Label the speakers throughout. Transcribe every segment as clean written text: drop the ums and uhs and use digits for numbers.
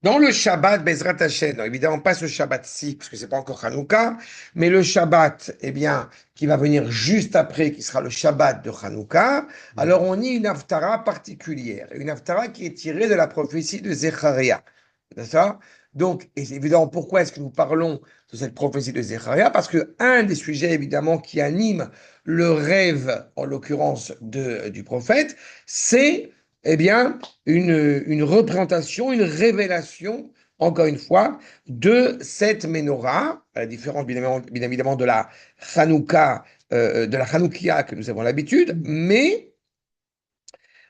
Speaker 1: Dans le Shabbat, Bezrat Hashem, non, évidemment pas ce Shabbat-ci, parce que c'est pas encore Hanouka, mais le Shabbat, eh bien, qui va venir juste après, qui sera le Shabbat de Hanouka, alors on y une Haftara particulière, une Haftara qui est tirée de la prophétie de Zecharia. D'accord? Donc, et évidemment, pourquoi est-ce que nous parlons de cette prophétie de Zecharia? Parce que un des sujets, évidemment, qui anime le rêve, en l'occurrence du prophète, c'est, eh bien, une représentation, une révélation, encore une fois, de cette menorah, à la différence bien évidemment de la Hanouka, de la Hanoukia que nous avons l'habitude, mais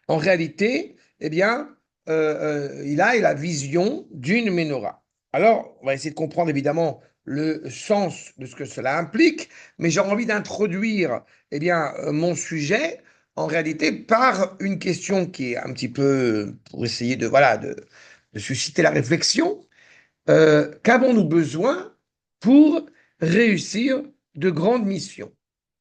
Speaker 1: en réalité, eh bien, il a la vision d'une menorah. Alors, on va essayer de comprendre évidemment le sens de ce que cela implique, mais j'ai envie d'introduire eh bien, mon sujet en réalité par une question qui est un petit peu pour essayer de, voilà, de susciter la réflexion. Qu'avons-nous besoin pour réussir de grandes missions?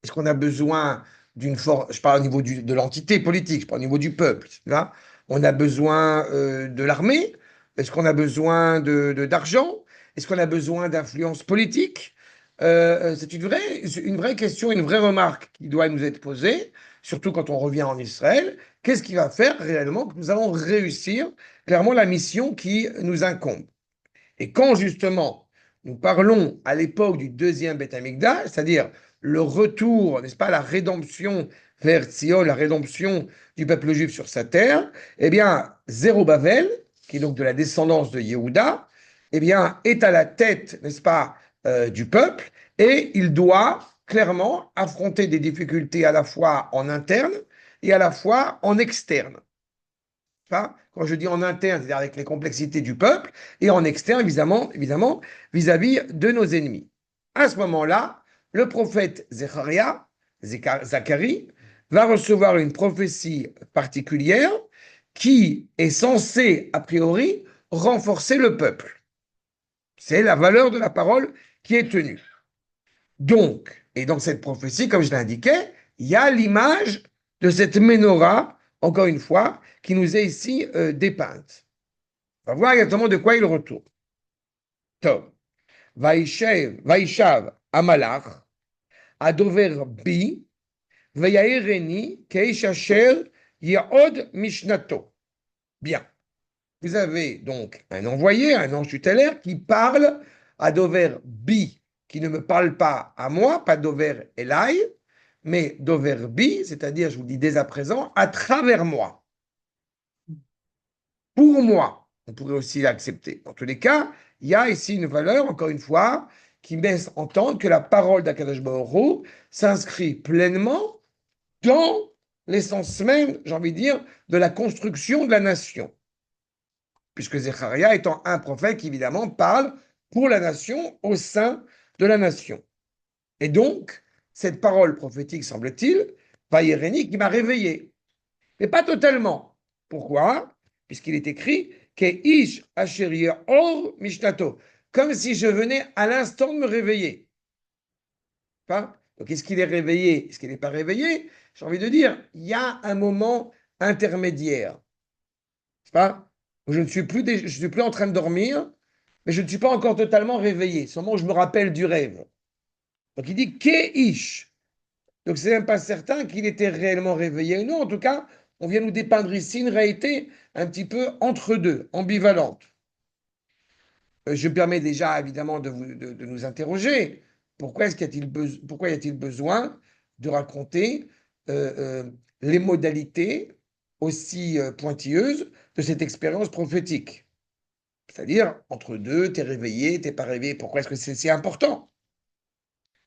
Speaker 1: Est-ce qu'on a besoin d'une force, je parle au niveau de l'entité politique, je parle au niveau du peuple, là. On a besoin de l'armée? Est-ce qu'on a besoin d'argent? Est-ce qu'on a besoin d'influence politique? C'est une vraie question, une vraie remarque qui doit nous être posée, surtout quand on revient en Israël. Qu'est-ce qui va faire réellement que nous allons réussir clairement la mission qui nous incombe? Et quand justement nous parlons à l'époque du deuxième Beth Amikdash, c'est-à-dire le retour, n'est-ce pas, la rédemption vers Sion, la rédemption du peuple juif sur sa terre, eh bien, Zérubbabel, qui est donc de la descendance de Yehuda, eh bien, est à la tête, n'est-ce pas, du peuple, et il doit clairement affronter des difficultés à la fois en interne et à la fois en externe. Quand je dis en interne, c'est-à-dire avec les complexités du peuple, et en externe, évidemment, vis-à-vis de nos ennemis. À ce moment-là, le prophète Zacharie, va recevoir une prophétie particulière qui est censée, a priori, renforcer le peuple. C'est la valeur de la parole qui est tenue. Donc, et dans cette prophétie, comme je l'indiquais, il y a l'image de cette menorah, encore une fois, qui nous est ici dépeinte. On va voir exactement de quoi il retourne. Tov. Vaishav Amalach, Adover Bi, Veyaireni, Keish Asher, Yahod Mishnato. Bien. Vous avez donc un envoyé, un ange tutélaire, qui parle à Dover Bi, qui ne me parle pas à moi, pas Dover Elai, mais Dover Bi, c'est-à-dire, je vous le dis dès à présent, à travers moi, pour moi. On pourrait aussi l'accepter. Dans tous les cas, il y a ici une valeur, encore une fois, qui me laisse entendre que la parole d'Akadosh Baruch Hu s'inscrit pleinement dans l'essence même, j'ai envie de dire, de la construction de la nation. Puisque Zecharia étant un prophète qui évidemment parle pour la nation, au sein de la nation. Et donc, cette parole prophétique, semble-t-il, Vayeréni, qui m'a réveillé. Mais pas totalement. Pourquoi? Puisqu'il est écrit Keish Asherie Or Mishnato, comme si je venais à l'instant de me réveiller. Pas? Donc, est-ce qu'il est réveillé? Est-ce qu'il n'est pas réveillé? J'ai envie de dire, il y a un moment intermédiaire. Pas? Je ne suis plus, je suis plus en train de dormir, mais je ne suis pas encore totalement réveillé. Seulement, je me rappelle du rêve. Donc, il dit Keish. Donc, c'est même pas certain qu'il était réellement réveillé. Non, en tout cas, on vient nous dépeindre ici une réalité un petit peu entre deux, ambivalente. Je me permets déjà, évidemment, de nous interroger. Pourquoi y a-t-il besoin de raconter les modalités aussi pointilleuses de cette expérience prophétique? C'est-à-dire, entre deux, t'es réveillé, t'es pas réveillé. Pourquoi est-ce que c'est si important?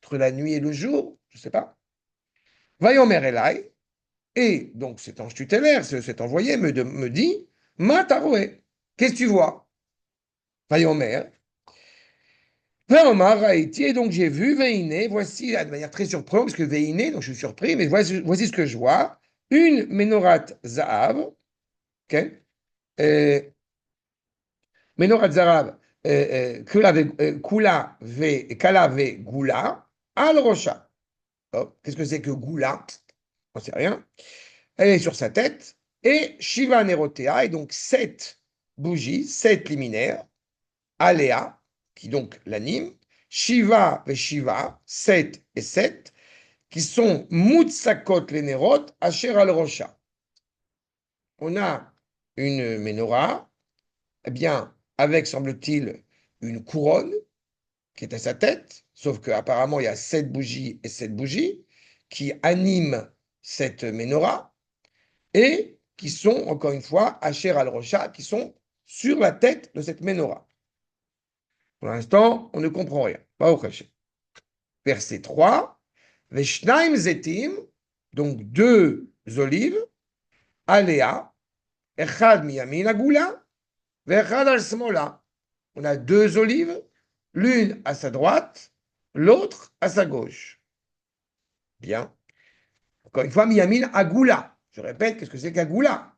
Speaker 1: Entre la nuit et le jour, je ne sais pas. Vayomer Elai, et donc cet ange tutélaire, cet envoyé me dit, Ma taroué, qu'est-ce que tu vois? Vayomer, Vayomer Haïti, et donc j'ai vu Veiné, voici, de manière très surprenante, parce que Veiné, donc je suis surpris, mais voici ce que je vois, une Menorat Zahav, ok? Euh, Menorat Zahav, Kula Kala ve Gula, Al Rocha. Oh, qu'est-ce que c'est que Goula? On ne sait rien. Elle est sur sa tête. et Shiva Nerotea, et donc 7 bougies, 7 liminaires, Alea, qui donc l'anime, Shiva et Shiva, 7 et 7, qui sont Mutsakot les Nerot, Asher al Rocha. On a une menorah, eh bien, avec, semble-t-il, une couronne qui est à sa tête, sauf qu'apparemment, il y a 7 bougies et 7 bougies qui animent cette menorah et qui sont, encore une fois, Asher al-Rocha, qui sont sur la tête de cette menorah. Pour l'instant, on ne comprend rien. Pas au Hashem. Verset 3, Veshnaim zetim, donc 2 olives, Alea, Echad miyamin agula, Vechad al smola. On a 2 olives, l'une à sa droite, l'autre à sa gauche. Bien. Encore une fois, miyamin agula. Je répète, qu'est-ce que c'est qu'agula?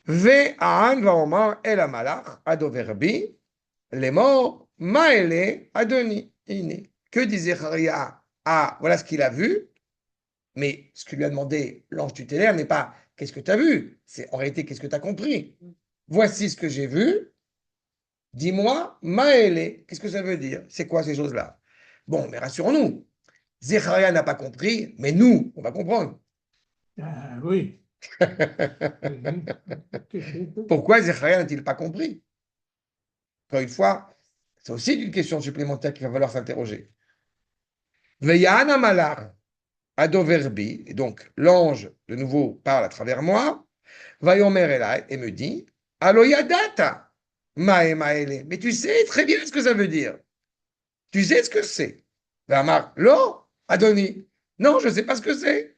Speaker 1: Ve'an va'omar el amalach adoverbi, les morts, Maëlé, Adoni, Iné. Que disait Zacharia? Ah, voilà ce qu'il a vu, mais ce que lui a demandé l'ange tutélaire n'est pas qu'est-ce que tu as vu, c'est en réalité qu'est-ce que tu as compris. Voici ce que j'ai vu, dis-moi, Maëlé, qu'est-ce que ça veut dire? C'est quoi ces choses-là? Bon, mais rassurons-nous, Zacharia n'a pas compris, mais nous, on va comprendre.
Speaker 2: Oui.
Speaker 1: Pourquoi Zacharia n'a-t-il pas compris? Encore une fois, c'est aussi une question supplémentaire qu'il va falloir s'interroger. Veyana Malar, Adoverbi, et donc l'ange de nouveau parle à travers moi, Vayomer Elai, et me dit, Aloyadata, Mae Maele, mais tu sais très bien ce que ça veut dire. Tu sais ce que c'est. Vamar, Lo, Adoni, non, je ne sais pas ce que c'est.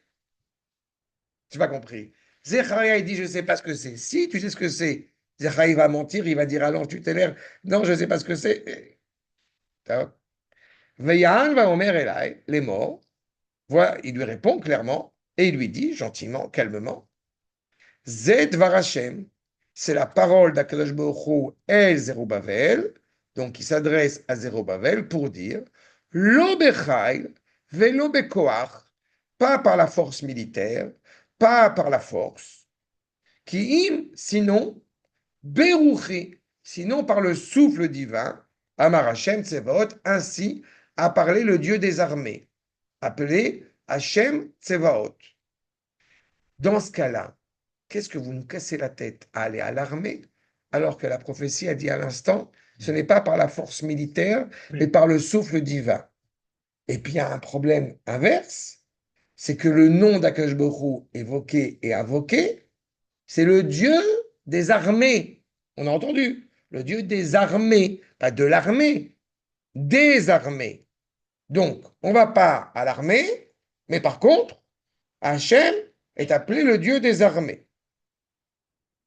Speaker 1: Tu n'as pas compris. Zecharia, il dit, je ne sais pas ce que c'est. Si, tu sais ce que c'est. Zecharia va mentir, il va dire à l'ange tutélaire, non, je ne sais pas ce que c'est. Veyan va Omer Elai, les morts. Voilà, il lui répond clairement et il lui dit gentiment, calmement, Zed Varachem, c'est la parole d'Akadosh Baruch Hu El Zerubbabel, donc il s'adresse à Zerubbabel pour dire Lo bechail velo bekoach, pas par la force militaire, pas par la force, qui im, sinon, beruchi, sinon par le souffle divin, Amar Hashem Tsevaot, ainsi a parlé le Dieu des armées, appelé Hashem Tsevaot. Dans ce cas-là, qu'est-ce que vous nous cassez la tête à aller à l'armée alors que la prophétie a dit à l'instant, ce n'est pas par la force militaire, mais par le souffle divin. Et puis il y a un problème inverse, c'est que le nom d'Akash Baruch Hu évoqué et invoqué, c'est le Dieu des armées. On a entendu, le Dieu des armées, pas de l'armée, des armées. Donc, on ne va pas à l'armée, mais par contre, Hachem est appelé le Dieu des armées.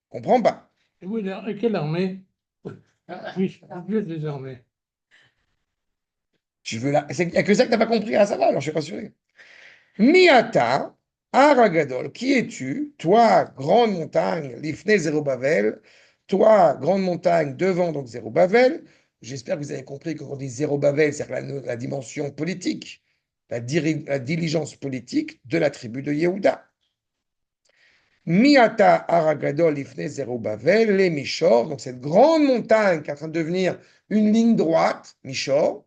Speaker 1: Comprends pas.
Speaker 2: Oui, et quelle armée? Oui, Dieu des armées.
Speaker 1: Tu veux il n'y a que ça que tu n'as pas compris. Ah, ça va, alors je suis rassuré. Miata, Aragadol, qui es-tu, toi, grande montagne, Lifne Zerubbabel, toi, grande montagne devant donc Zerubbabel. J'espère que vous avez compris que quand on dit Zerubbabel, c'est la dimension politique, la diligence politique de la tribu de Yehuda. Miata Aragadol Ifne Zerubbabel, les Mishor, donc cette grande montagne qui est en train de devenir une ligne droite, Mishor,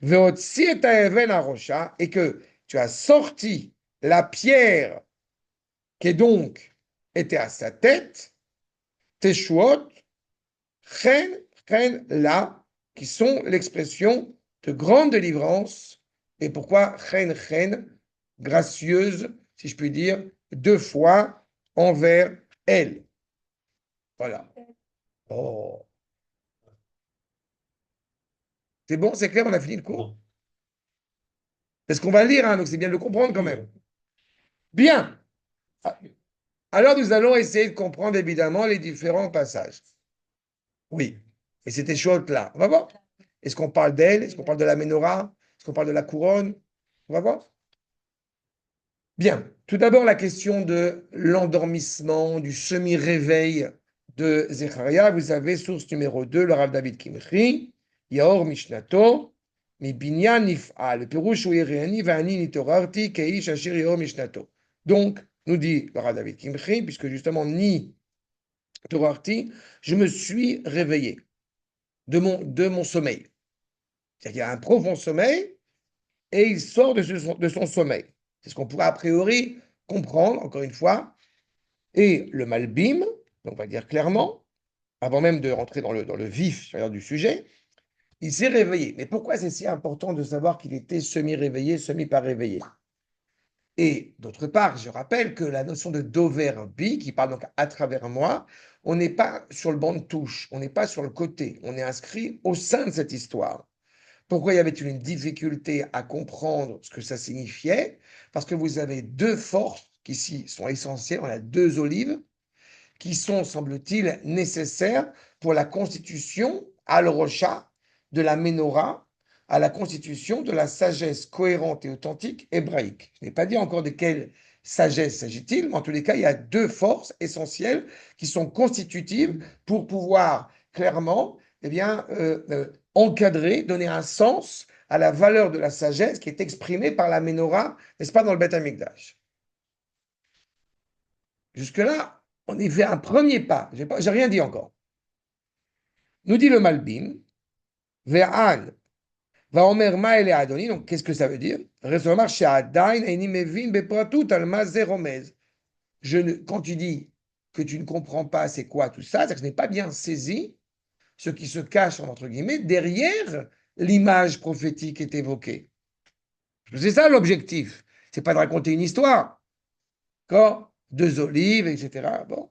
Speaker 1: Veotsi et Even Arosha, et que tu as sorti la pierre qui donc était à sa tête, Teshuot, Chen, Chen, là, qui sont l'expression de grande délivrance. Et pourquoi Chen, Chen, gracieuse, si je puis dire, 2 fois envers elle. Voilà. Oh. C'est bon, c'est clair, on a fini le cours. Parce qu'on va lire, hein, donc c'est bien de le comprendre quand même. Bien. Alors nous allons essayer de comprendre évidemment les différents passages. Oui. Et c'était chouette là. On va voir. Est-ce qu'on parle d'elle? Est-ce qu'on parle de la menorah? Est-ce qu'on parle de la couronne? On va voir. Bien. Tout d'abord, la question de l'endormissement, du semi-réveil de Zecharia. Vous avez source numéro 2, le Rav David Kimchi, Yaor Mishnato, Mi binyan nif'al, Perush ou Yeriani, Vani nitorarti, Keish Ashir Yaor Mishnato. Donc, nous dit le Rav David Kimchi, puisque justement, ni Torarti, je me suis réveillé de mon sommeil. C'est-à-dire qu'il y a un profond sommeil et il sort de son sommeil. C'est ce qu'on pourrait a priori comprendre, encore une fois. Et le Malbim, on va dire clairement, avant même de rentrer dans le vif du sujet, il s'est réveillé. Mais pourquoi c'est si important de savoir qu'il était semi-réveillé, semi-pas réveillé? Et d'autre part, je rappelle que la notion de dover bi, qui parle donc à travers moi, on n'est pas sur le banc de touche, on n'est pas sur le côté, on est inscrit au sein de cette histoire. Pourquoi il y avait une difficulté à comprendre ce que ça signifiait? Parce que vous avez deux forces qui ici sont essentielles, on a deux olives qui sont, semble-t-il, nécessaires pour la constitution, al-Rocha, de la Ménorah, à la constitution de la sagesse cohérente et authentique hébraïque. Je n'ai pas dit encore de quelle sagesse s'agit-il, mais en tous les cas, il y a deux forces essentielles qui sont constitutives pour pouvoir clairement encadrer, donner un sens à la valeur de la sagesse qui est exprimée par la Ménorah, n'est-ce pas, dans le Beth Amikdash. Jusque-là, on y fait un premier pas. J'ai rien dit encore. Nous dit le Malbim, Ve'an, va Omer Ma'ele Adoni. Donc, qu'est-ce que ça veut dire? Quand tu dis que tu ne comprends pas c'est quoi tout ça, c'est que je n'ai pas bien saisi ce qui se cache, entre guillemets, derrière l'image prophétique qui est évoquée. C'est ça l'objectif. C'est pas de raconter une histoire. D'accord? Deux olives, etc. Bon.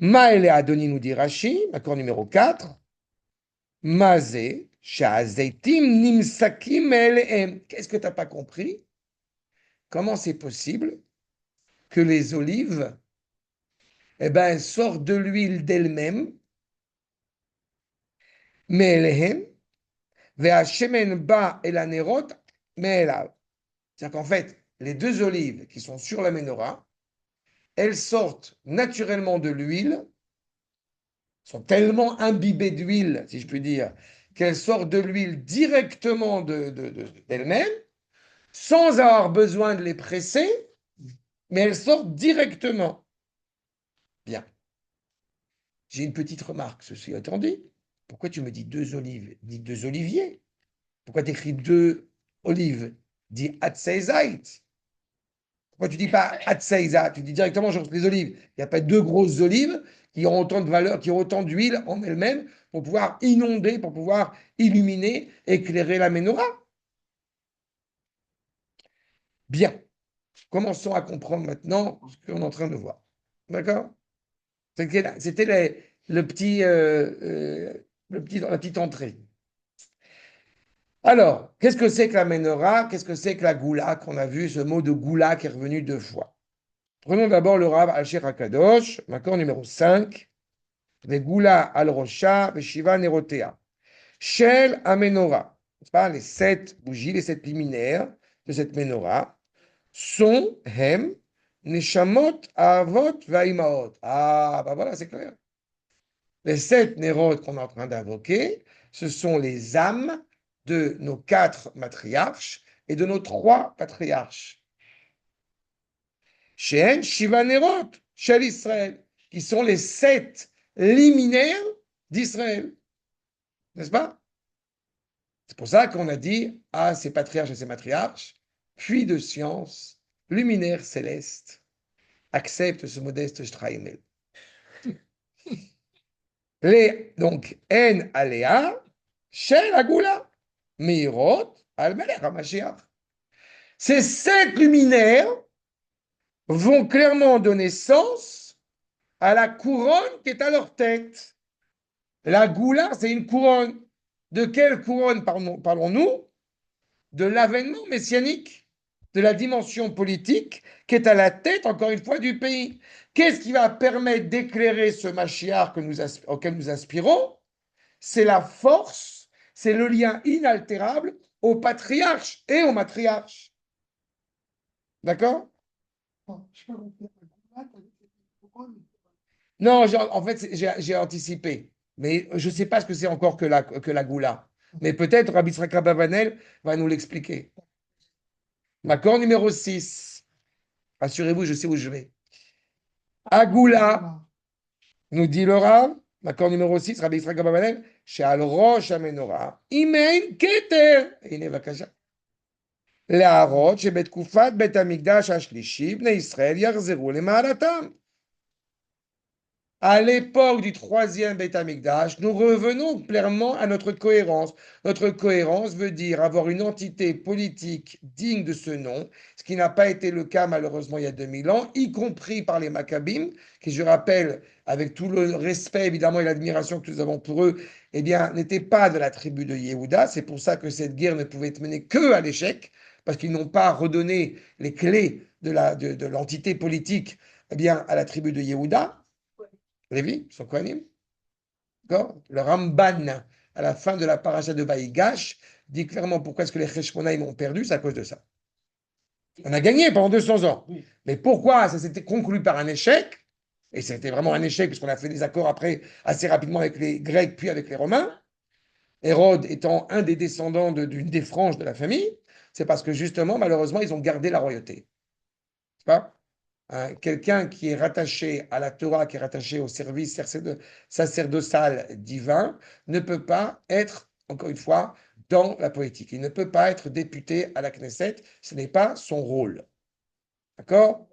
Speaker 1: Ma'ele Adoni nous dit Rashi, accord numéro 4. Mazé, Sha'azeitim, Nimsakim, Elehem. Qu'est-ce que tu n'as pas compris? Comment c'est possible que les olives, eh ben, elles sortent de l'huile d'elles-mêmes, mais Elehem, Ve'ashemen ba el anerot, mais elav. C'est-à-dire qu'en fait, les deux olives qui sont sur la menorah, elles sortent naturellement de l'huile, sont tellement imbibées d'huile, si je puis dire, qu'elles sortent de l'huile directement d'elles-mêmes, sans avoir besoin de les presser, mais elles sortent directement. Bien. J'ai une petite remarque, ceci étant dit. Pourquoi tu me dis deux olives? Dis deux oliviers. Pourquoi tu écris deux olives? Dis Hatseizait. Pourquoi tu dis pas Hatseiza? Tu dis directement je les olives. Il n'y a pas deux grosses olives qui ont autant de valeur, qui ont autant d'huile en elles-mêmes pour pouvoir inonder, pour pouvoir illuminer, éclairer la menorah. Bien. Commençons à comprendre maintenant ce qu'on est en train de voir. D'accord? C'était la petite entrée. Alors, qu'est-ce que c'est que la menorah? Qu'est-ce que c'est que la goula qu'on a vu, ce mot de goula qui est revenu deux fois? Prenons d'abord le Rav Asher HaKadosh, accord numéro 5. Les goula al-rosha, les shiva nerotea. Shel amenora. C'est pas les 7 bougies, les 7 liminaires de cette menorah sont hem neshamot avot vaimaot. Ah, bah voilà, c'est clair. Les 7 nérotes qu'on est en train d'invoquer, ce sont les âmes de nos 4 matriarches et de nos 3 patriarches. Shen Shiva Nerot, Shel Israël, qui sont les 7 liminaires d'Israël. N'est-ce pas? C'est pour ça qu'on a dit à ces patriarches et ces matriarches, puits de science, luminaire céleste, accepte ce modeste Shtraimel. Donc, En Alea, Shel Agula, Meirot, Al-Melech HaMashiach. Ces 7 luminaires vont clairement donner sens à la couronne qui est à leur tête. La Goula, c'est une couronne. De quelle couronne parlons-nous? De l'avènement messianique, de la dimension politique qui est à la tête, encore une fois, du pays. Qu'est-ce qui va permettre d'éclairer ce Mashiach auquel nous aspirons? C'est la force, c'est le lien inaltérable au patriarche et au matriarche. D'accord? Non, en fait, j'ai anticipé. Mais je ne sais pas ce que c'est encore que la goula. Mais peut-être Rabbi Yitzhak Abavanel va nous l'expliquer. Accord numéro 6. Assurez-vous, je sais où je vais. Agoula, nous dit le Rav, l'accord numéro 6, Rabbi Yitzhak Ababanel, She'al Rosh HaMenorah, Imein Keter. Hine Vakasha. להראות שבתקופת בית המקדש השלישי, בני ישראל יחזרו למעלתם. À l'époque du troisième Beth Amikdash, nous revenons clairement à notre cohérence. Notre cohérence veut dire avoir une entité politique digne de ce nom, ce qui n'a pas été le cas malheureusement il y a 2000 ans, y compris par les Maccabim, qui je rappelle, avec tout le respect évidemment et l'admiration que nous avons pour eux, eh bien, n'étaient pas de la tribu de Yehuda. C'est pour ça que cette guerre ne pouvait être menée que à l'échec, parce qu'ils n'ont pas redonné les clés de l'entité politique eh bien, à la tribu de Yehuda. Lévi, son Kohanim. D'accord. Le Ramban, à la fin de la paracha de Baïgash, dit clairement pourquoi est-ce que les Cheshmonaïm ont perdu, c'est à cause de ça. On a gagné pendant 200 ans. Mais pourquoi ça s'était conclu par un échec? Et c'était vraiment un échec, puisqu'on a fait des accords après assez rapidement avec les Grecs, puis avec les Romains. Hérode étant un des descendants d'une des franges de la famille, c'est parce que justement, malheureusement, ils ont gardé la royauté. C'est pas quelqu'un qui est rattaché à la Torah, qui est rattaché au service sacerdotal divin, ne peut pas être, encore une fois, dans la politique. Il ne peut pas être député à la Knesset, ce n'est pas son rôle. D'accord?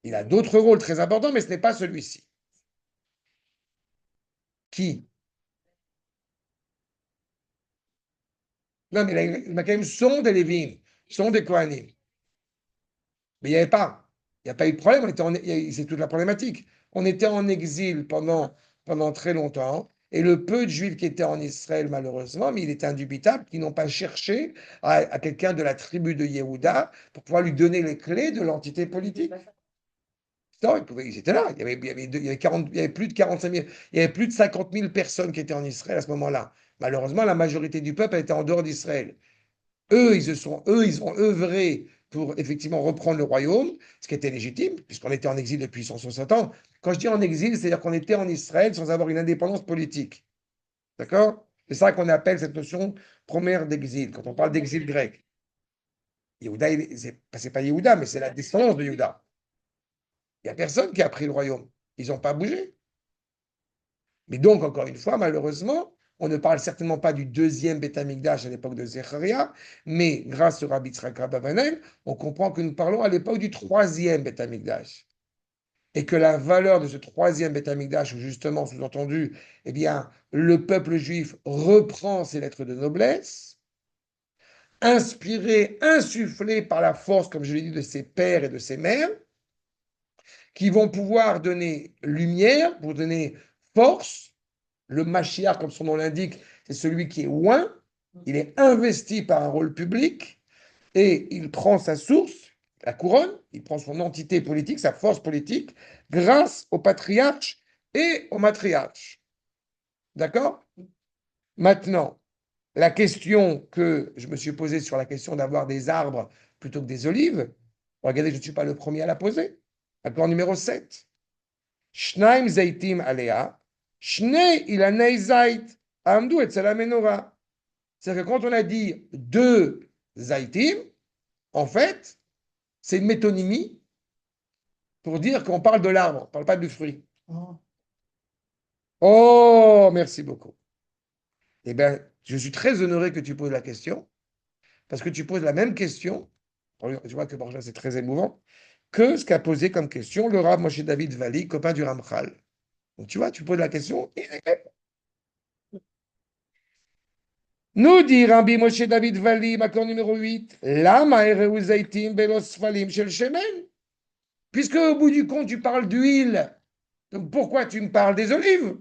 Speaker 1: Il a d'autres rôles très importants, mais ce n'est pas celui-ci. Qui? Non, mais les Maccabim sont des Lévim, sont des Kohanim. Mais il n'y avait pas. Il n'y a pas eu de problème. C'est toute la problématique. On était en exil pendant très longtemps. Et le peu de juifs qui étaient en Israël, malheureusement, mais il est indubitable qu'ils n'ont pas cherché à quelqu'un de la tribu de Yehuda pour pouvoir lui donner les clés de l'entité politique. Non, ils étaient là. Il y avait plus de 45 000, il y avait plus de 50 000 personnes qui étaient en Israël à ce moment-là. Malheureusement, la majorité du peuple était en dehors d'Israël. Eux, ils ont œuvré pour effectivement reprendre le royaume, ce qui était légitime, puisqu'on était en exil depuis 160 ans. Quand je dis en exil, c'est-à-dire qu'on était en Israël sans avoir une indépendance politique. D'accord? C'est ça qu'on appelle cette notion première d'exil, quand on parle d'exil grec. Yehuda, c'est pas Yehuda, mais c'est la descendance de Yehuda. Il n'y a personne qui a pris le royaume. Ils n'ont pas bougé. Mais donc, encore une fois, malheureusement, on ne parle certainement pas du deuxième Beth Amikdash à l'époque de Zecharia, mais grâce au Rabbi Tzrak Abavanel, on comprend que nous parlons à l'époque du troisième Beth Amikdash. Et que la valeur de ce troisième Beth Amikdash, où justement, sous-entendu, eh bien, le peuple juif reprend ses lettres de noblesse, inspiré, insufflé par la force, comme je l'ai dit, de ses pères et de ses mères, qui vont pouvoir donner lumière, pour donner force. Le Mashiach, comme son nom l'indique, c'est celui qui est loin, il est investi par un rôle public et il prend sa source, la couronne, il prend son entité politique, sa force politique, grâce au patriarche et au matriarche. D'accord? Maintenant, la question que je me suis posée sur la question d'avoir des arbres plutôt que des olives, regardez, je ne suis pas le premier à la poser. Accord numéro 7. Shnaim Zaitim Alea, Shnei Ilanei Zait, Amdou et Menorah. C'est-à-dire que quand on a dit deux Zaitim, en fait, c'est une métonymie pour dire qu'on parle de l'arbre, on ne parle pas du fruit. Oh, merci beaucoup. Eh bien, je suis très honoré que tu poses la question, parce que tu poses la même question, je vois que Borja, c'est très émouvant, que ce qu'a posé comme question le Rav Moshe David Vali, copain du Ramchal. Donc tu vois, tu poses la question, et nous dit Rabbi Moshe David Vali, accord numéro 8, Lama ereu zaitim belos falim shel shemen. Puisque au bout du compte, tu parles d'huile, donc pourquoi tu me parles des olives?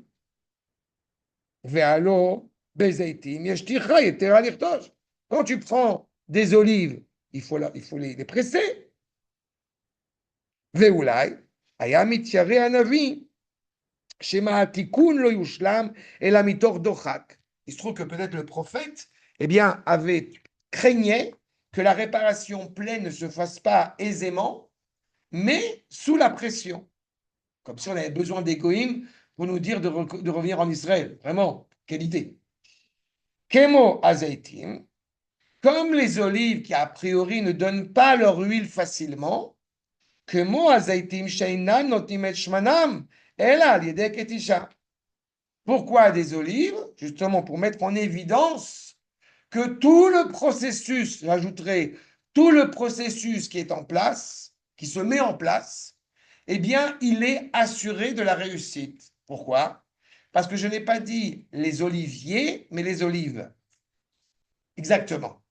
Speaker 1: Ve'alo bezaitim yeshticha yetera lirtosh. Quand tu prends des olives, il faut les presser. Ve'ulai, aya mitchare anavi, shema atikun lo yushlam, ela mitor dochak. Il se trouve que peut-être le prophète, eh bien, craignait que la réparation pleine ne se fasse pas aisément, mais sous la pression. Comme si on avait besoin d'égoïme pour nous dire de revenir en Israël. Vraiment, quelle idée. Kemo azeitim, comme les olives qui a priori ne donnent pas leur huile facilement, כמו הזיתים שאינן נותנים את שמנם, אלא על ידי קטישה. Pourquoi des olives? Justement pour mettre en évidence que tout le processus, j'ajouterai, tout le processus qui est en place, qui se met en place, eh bien, il est assuré de la réussite. Pourquoi? Parce que je n'ai pas dit les oliviers, mais les olives. Exactement.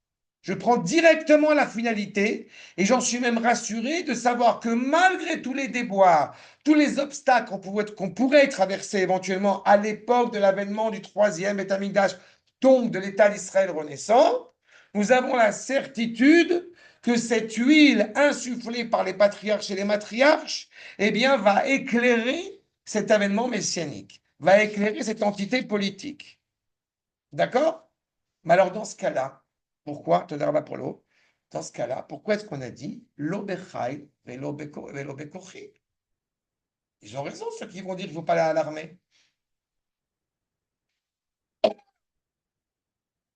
Speaker 1: Je prends directement la finalité et j'en suis même rassuré de savoir que malgré tous les déboires, tous les obstacles qu'on pourrait traverser éventuellement à l'époque de l'avènement du troisième Beth Amikdash, donc de l'État d'Israël renaissant, nous avons la certitude que cette huile insufflée par les patriarches et les matriarches, eh bien, va éclairer cet avènement messianique, va éclairer cette entité politique. D'accord? Mais alors, dans ce cas-là, pourquoi, dans ce cas-là, pourquoi est-ce qu'on a dit lo bechai velo bekochi? Ils ont raison, ceux qui vont dire qu'il ne faut pas aller à l'armée.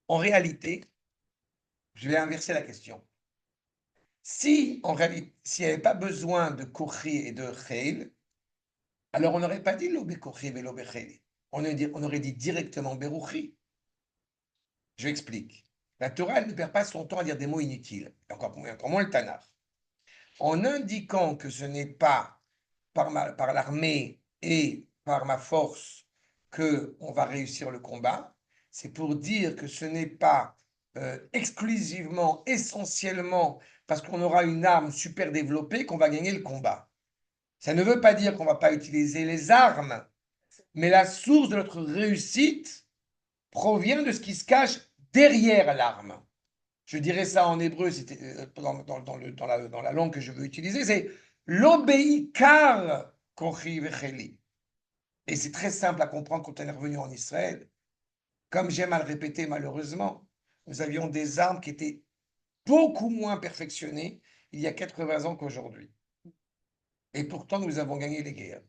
Speaker 1: En réalité, je vais inverser la question. Si, en réalité, s'il n'y avait pas besoin de kochi et de cheil, alors on n'aurait pas dit lo bekochi velo becheil. On aurait dit directement beruchi. Je explique. La Torah, elle ne perd pas son temps à dire des mots inutiles, encore moins le Tanakh. En indiquant que ce n'est pas par l'armée et par ma force qu'on va réussir le combat, c'est pour dire que ce n'est pas exclusivement, essentiellement, parce qu'on aura une arme super développée qu'on va gagner le combat. Ça ne veut pas dire qu'on ne va pas utiliser les armes, mais la source de notre réussite provient de ce qui se cache derrière l'arme. Je dirais ça en hébreu, dans la langue que je veux utiliser, c'est l'obéikar kochi vecheli. Et c'est très simple à comprendre quand on est revenu en Israël. Comme j'aime à le répéter malheureusement, nous avions des armes qui étaient beaucoup moins perfectionnées il y a 80 ans qu'aujourd'hui. Et pourtant, nous avons gagné les guerres.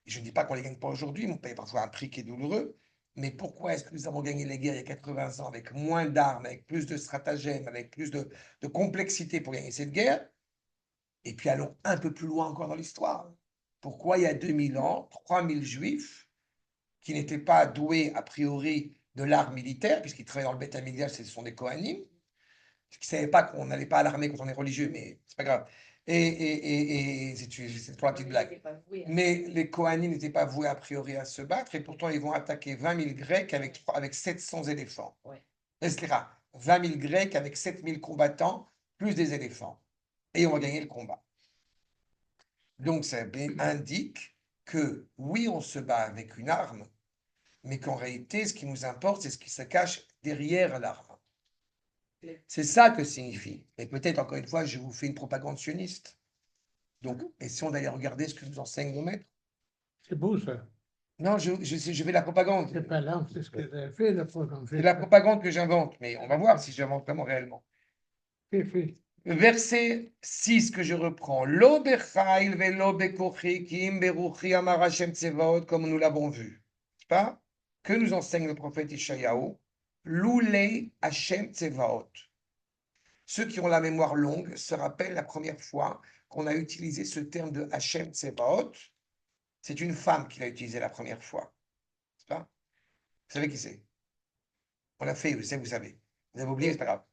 Speaker 1: Je ne dis pas qu'on ne les gagne pas aujourd'hui, mais on paye parfois un prix qui est douloureux. Mais pourquoi est-ce que nous avons gagné les guerres il y a 80 ans avec moins d'armes, avec plus de stratagèmes, avec plus de complexité pour gagner cette guerre? Et puis allons un peu plus loin encore dans l'histoire. Pourquoi il y a 2000 ans, 3000 juifs qui n'étaient pas doués a priori de l'art militaire, puisqu'ils travaillaient dans le Beth Amikdash, ce sont des Kohanim, qui ne savaient pas qu'on n'allait pas à l'armée quand on est religieux, mais c'est pas grave. Et c'est pour la petite blague. Mais les Kohanim n'étaient pas voués a priori à se battre, et pourtant ils vont attaquer 20 000 Grecs avec 700 éléphants. Etc. 20 000 Grecs avec 7 000 combattants, plus des éléphants. Et on va gagner le combat. Donc ça indique que oui, on se bat avec une arme, mais qu'en réalité, ce qui nous importe, c'est ce qui se cache derrière l'arme. C'est ça que signifie. Et peut-être, encore une fois, je vous fais une propagande sioniste. Donc, essayons d'aller regarder ce que nous enseignent nos maîtres.
Speaker 2: C'est beau ça.
Speaker 1: Non, je fais la propagande.
Speaker 2: C'est pas là, c'est ce que j'ai fait, la propagande.
Speaker 1: C'est la propagande que j'invente, mais on va voir si j'invente vraiment réellement.
Speaker 2: C'est fait.
Speaker 1: Verset 6 que je reprends. Lo bechail velo bekochi ki im beruchi amar Hashem tsevaot, comme nous l'avons vu. C'est pas? Que nous enseigne le prophète Ishayahu? Loulei Hashem tsevaot. Ceux qui ont la mémoire longue se rappellent la première fois qu'on a utilisé ce terme de Hashem tsevaot. C'est une femme qui l'a utilisé la première fois. C'est pas? Vous savez qui c'est? On l'a fait, vous savez. Vous avez oublié, c'est pas grave.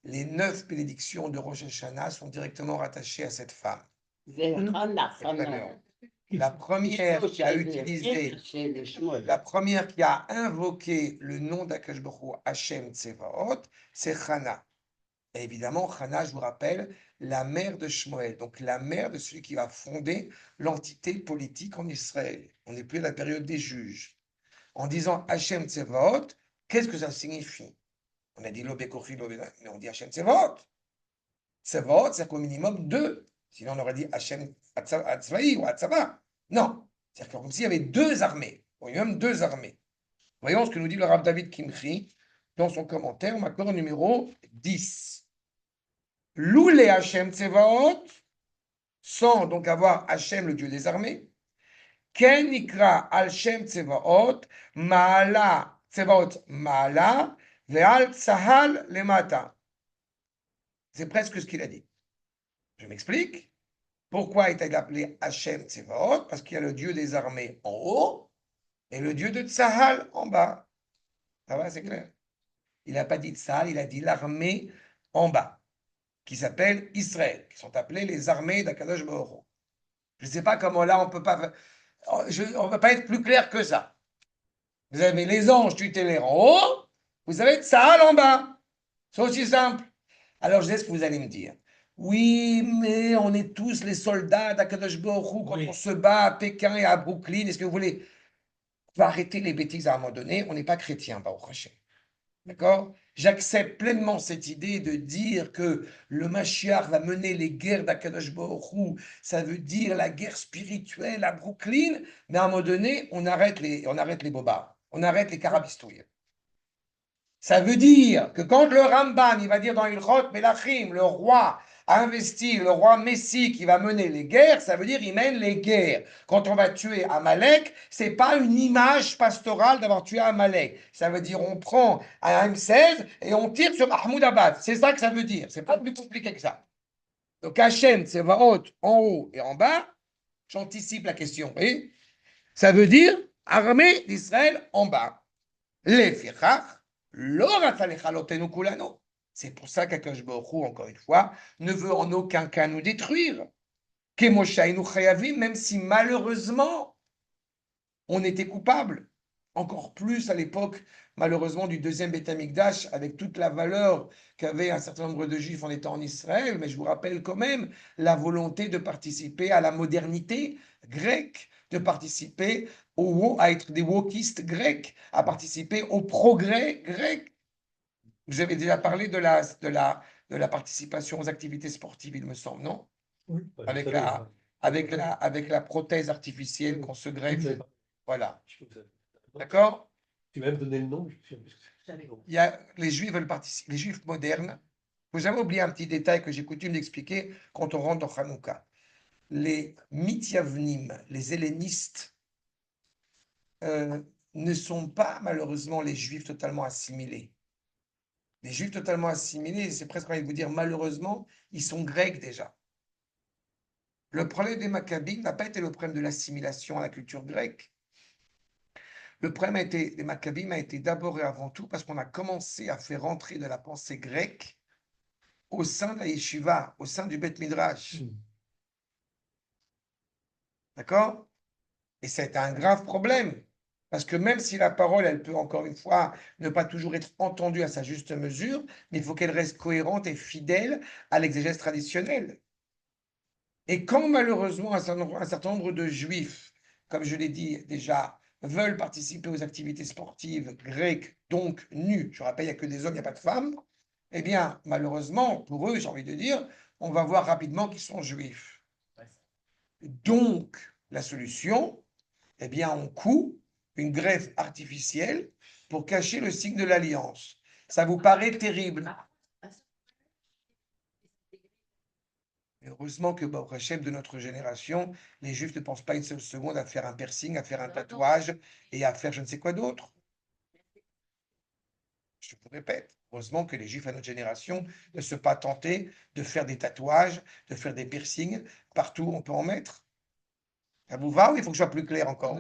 Speaker 1: Les 9 bénédictions de Rosh Hashanah sont directement rattachées à cette femme. La première qui a utilisé, la première qui a invoqué le nom d'Akash Baruch Hu, Hashem Tsevaot, c'est Chana. Et évidemment, Chana, je vous rappelle, la mère de Shmuel, donc la mère de celui qui va fonder l'entité politique en Israël. On n'est plus à la période des juges. En disant Hashem Tsevaot, qu'est-ce que ça signifie? On a dit Lobekochi, mais on dit Hashem Tsevaot. Tsevaot, c'est qu'au minimum 2. Sinon, on aurait dit Hashem Atzvaï ou Atzava. Non. C'est-à-dire comme s'il y avait 2 armées. Au minimum 2 armées. Voyons ce que nous dit le Rav David Kimchi dans son commentaire, Makor numéro 10. Loulé Hashem Tsevaot, sans donc avoir Hashem, le Dieu des armées. Ken Nikra Hashem Tsevaot, Maala, Tsevaot Maala, Ve'al Tsahal Lemata. C'est presque ce qu'il a dit. Je m'explique. Pourquoi est-il appelé Hachem Tsevaot? Parce qu'il y a le Dieu des armées en haut et le Dieu de Tsahal en bas. Ça va, c'est clair. Il n'a pas dit Tsahal, il a dit l'armée en bas, qui s'appelle Israël, qui sont appelés les armées d'Akadosh Baruch Hu. Je ne sais pas comment là, on ne peut pas être plus clair que ça. Vous avez les anges tutélaires en haut, vous avez Tsahal en bas. C'est aussi simple. Alors, je sais ce que vous allez me dire. Oui, mais on est tous les soldats d'Akadosh Baruch Hu quand
Speaker 2: Oui.
Speaker 1: on se bat à Pékin et à Brooklyn. Est-ce que vous voulez... On va arrêter les bêtises à un moment donné. On n'est pas chrétien, Baruch Hashem. D'accord? J'accepte pleinement cette idée de dire que le Mashiach va mener les guerres d'Akadosh Baruch Hu. Ça veut dire la guerre spirituelle à Brooklyn. Mais à un moment donné, on arrête les bobards. On arrête les carabistouilles. Ça veut dire que quand le Rambam, il va dire dans Ilchot Melachim, le roi a investi, le roi Messie qui va mener les guerres, ça veut dire il mène les guerres. Quand on va tuer Amalek, c'est pas une image pastorale d'avoir tué Amalek. Ça veut dire on prend un M16 et on tire sur Mahmoud-Abad. C'est ça que ça veut dire. C'est pas plus compliqué que ça. Donc Hachem, c'est Vaot en haut et en bas. J'anticipe la question. Oui. Ça veut dire armée d'Israël en bas. Les Fichach. C'est pour ça qu'Akadosh Baruch Hu, encore une fois, ne veut en aucun cas nous détruire. Même si malheureusement, on était coupable. Encore plus à l'époque, malheureusement, du deuxième Beth Amikdash, avec toute la valeur qu'avaient un certain nombre de Juifs en étant en Israël. Mais je vous rappelle quand même la volonté de participer à la modernité grecque, de participer à être des wokistes grecs, à participer au progrès grec. Vous avez déjà parlé de la participation aux activités sportives, il me semble, non?
Speaker 2: Oui.
Speaker 1: Avec avec la prothèse artificielle qu'on se greffe. Voilà. D'accord?
Speaker 2: Tu m'as même donné le nom.
Speaker 1: Les Juifs veulent participer, les Juifs modernes. Vous jamais oublié un petit détail que j'ai coutume d'expliquer quand on rentre dans Hanouka. Les Mityavnim, les hellénistes, ne sont pas malheureusement les Juifs totalement assimilés. Les Juifs totalement assimilés, c'est presque envie de vous dire malheureusement, ils sont grecs déjà. Le problème des Maccabim n'a pas été le problème de l'assimilation à la culture grecque. Le problème des Maccabim a été d'abord et avant tout parce qu'on a commencé à faire rentrer de la pensée grecque au sein de la yeshiva, au sein du Beth Midrash. D'accord? Et c'est un grave problème. Parce que même si la parole, elle peut encore une fois ne pas toujours être entendue à sa juste mesure, mais il faut qu'elle reste cohérente et fidèle à l'exégèse traditionnelle. Et quand malheureusement un certain nombre de juifs, comme je l'ai dit déjà, veulent participer aux activités sportives grecques, donc nues, je rappelle, il n'y a que des hommes, il n'y a pas de femmes, eh bien, malheureusement, pour eux, j'ai envie de dire, on va voir rapidement qu'ils sont juifs. Donc, la solution, eh bien, on coud une greffe artificielle pour cacher le signe de l'alliance. Ça vous paraît terrible? Heureusement que, Baruch Hashem, de notre génération, les Juifs ne pensent pas une seule seconde à faire un piercing, à faire un tatouage et à faire je ne sais quoi d'autre. Je vous répète, heureusement que les Juifs à notre génération ne se pas tentés de faire des tatouages, de faire des piercings, partout on peut en mettre. Ça vous va ou il faut que je sois plus clair encore?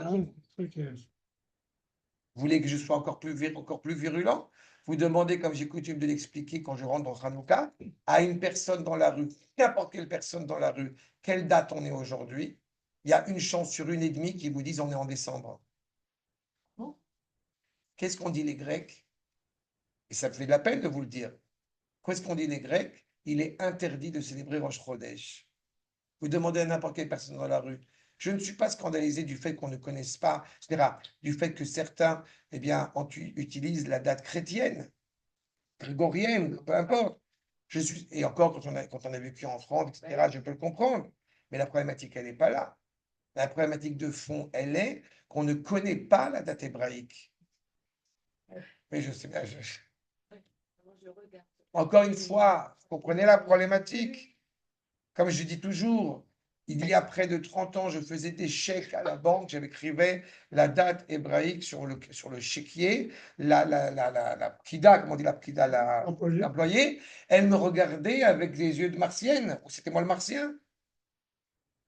Speaker 1: Vous voulez que je sois encore plus virulent? Vous demandez, comme j'ai coutume de l'expliquer quand je rentre dans Hanouka, à une personne dans la rue, n'importe quelle personne dans la rue, quelle date on est aujourd'hui, il y a une chance sur une et demie qui vous disent on est en décembre. Qu'est-ce qu'on dit les Grecs? Et ça me fait de la peine de vous le dire. Qu'est-ce qu'on dit les Grecs? Il est interdit de célébrer Rosh Chodesh. Vous demandez à n'importe quelle personne dans la rue. Je ne suis pas scandalisé du fait qu'on ne connaisse pas, c'est-à-dire du fait que certains eh bien, utilisent la date chrétienne, grégorienne, peu importe. Et encore, quand on a vécu en France, etc., je peux le comprendre. Mais la problématique, elle n'est pas là. La problématique de fond, elle est qu'on ne connaît pas la date hébraïque. Mais je sais bien. Encore une fois, vous comprenez la problématique. Comme je dis toujours, Il y a près de 30 ans, je faisais des chèques à la banque, j'écrivais la date hébraïque sur le chéquier, la pkida, comment on dit la pkida, l'employé, elle me regardait avec des yeux de martienne, ou c'était moi le martien.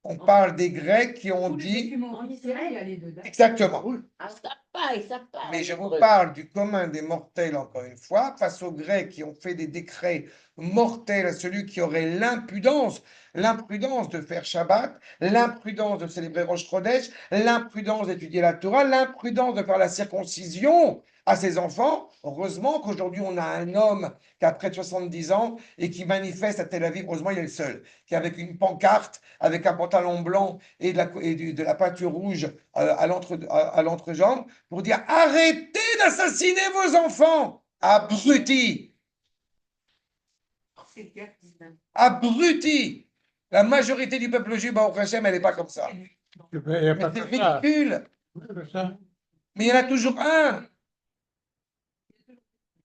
Speaker 1: On parle des Grecs qui ont dit.
Speaker 3: En Israël, il y a les deux dates.
Speaker 1: Exactement.
Speaker 4: Ah, ça passe, ça passe.
Speaker 1: Mais je vous parle du commun des mortels, encore une fois, face aux Grecs qui ont fait des décrets mortels à celui qui aurait l'imprudence de faire Shabbat, l'imprudence de célébrer Rosh Chodesh, l'imprudence d'étudier la Torah, l'imprudence de faire la circoncision à ses enfants. Heureusement qu'aujourd'hui, on a un homme qui a près de 70 ans et qui manifeste à Tel Aviv, heureusement, il est le seul, qui est avec une pancarte, avec un pantalon blanc et de la peinture rouge à l'entrejambe, pour dire arrêtez d'assassiner vos enfants, abrutis, abrutis. La majorité du peuple juif, Baruch Hashem, elle n'est pas comme ça.
Speaker 2: Il n'y a
Speaker 1: Mais
Speaker 2: pas
Speaker 1: c'est
Speaker 2: que ça.
Speaker 1: ridicule.
Speaker 2: Que ça.
Speaker 1: Mais il y en a toujours un.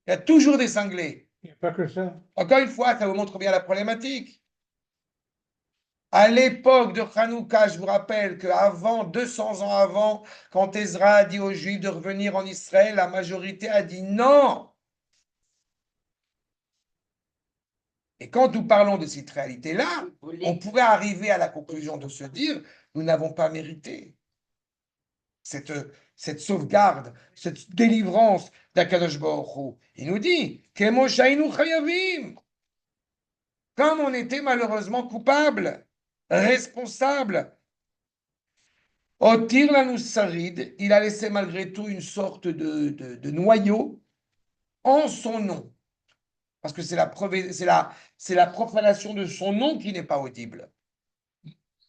Speaker 1: Il y a toujours des cinglés.
Speaker 2: Il n'y a pas que ça.
Speaker 1: Encore une fois, ça vous montre bien la problématique. À l'époque de Hanouka, je vous rappelle qu'avant, 200 ans avant, quand Ezra a dit aux Juifs de revenir en Israël, la majorité a dit non. Et quand nous parlons de cette réalité-là, on pourrait arriver à la conclusion de se dire, nous n'avons pas mérité cette sauvegarde, cette délivrance d'Akadosh Baruch Hu. Il nous dit, Kemo shaynu chayavim, comme on était malheureusement coupable, responsable. Otir lanu sarid, il a laissé malgré tout une sorte de noyau en son nom. Parce que c'est la profanation de son nom qui n'est pas audible.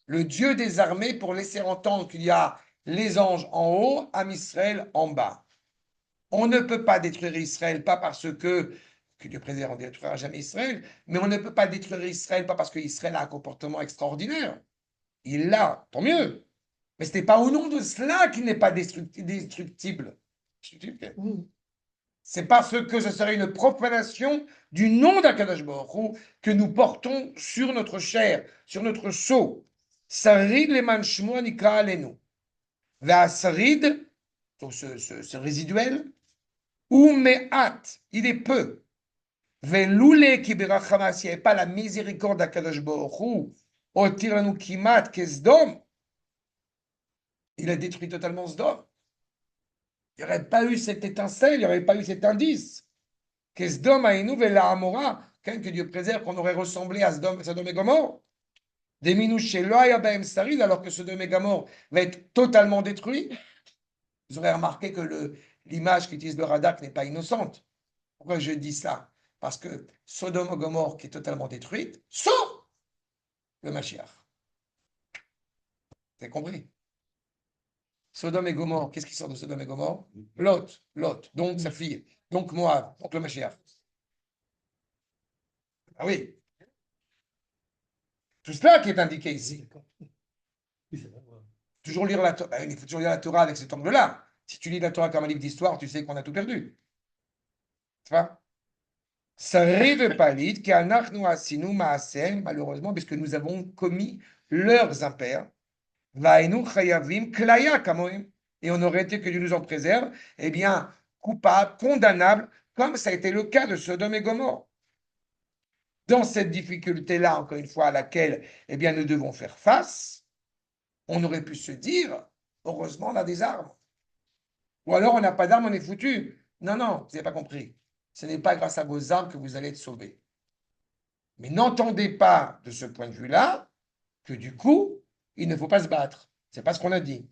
Speaker 1: Le Dieu des armées pour laisser entendre qu'il y a les anges en haut, Am Israël en bas. On ne peut pas détruire Israël, pas parce que Dieu préserve, on ne détruira jamais Israël, mais on ne peut pas détruire Israël, pas parce qu'Israël a un comportement extraordinaire. Il l'a, tant mieux. Mais ce n'est pas au nom de cela qu'il n'est pas destructible. C'est parce que ce serait une profanation du nom d'Akadosh Baruch Hu que nous portons sur notre chair, sur notre sceau. Sarid leman shmo nikra alenu. Sarid, donc ce résiduel, ou me'at, il est peu. Veloule ki berachama, s'il n'y avait pas la miséricorde d'Akadosh Baruch Hu, otiranu kimat kesdom, il a détruit totalement Sdom. Il n'y aurait pas eu cette étincelle, il n'y aurait pas eu cet indice. Qu'Esdom Aïnou Vela Amora, que Dieu préserve qu'on aurait ressemblé à Sodome et Gomorre. Des minouches Sarid, alors que Sodome et Gomorre va être totalement détruit. Vous aurez remarqué que l'image qu'utilise le Radak n'est pas innocente. Pourquoi je dis ça? Parce que Sodome et Gomorre qui est totalement détruite, sauf le Mashiach. Vous avez compris? Sodome et Gomorre, qu'est-ce qui sort de Sodome et Gomorre? Lot, donc sa fille, donc Moab, donc le Mashiach. Ah oui. Tout cela qui est indiqué ici. Toujours lire la Torah. Il faut toujours lire la Torah avec cet angle-là. Si tu lis la Torah comme un livre d'histoire, tu sais qu'on a tout perdu. Tu vois? Ça rêve pas l'id, malheureusement, puisque nous avons commis leurs impairs. Et on aurait été, que Dieu nous en préserve, eh bien, coupable, condamnable, comme ça a été le cas de Sodome et Gomorre. Dans cette difficulté-là, encore une fois, à laquelle eh bien, nous devons faire face, on aurait pu se dire, heureusement, on a des armes. Ou alors, on n'a pas d'armes, on est foutu. Non, non, vous n'avez pas compris. Ce n'est pas grâce à vos armes que vous allez être sauvés. Mais n'entendez pas, de ce point de vue-là, que du coup, il ne faut pas se battre. Ce n'est pas ce qu'on a dit.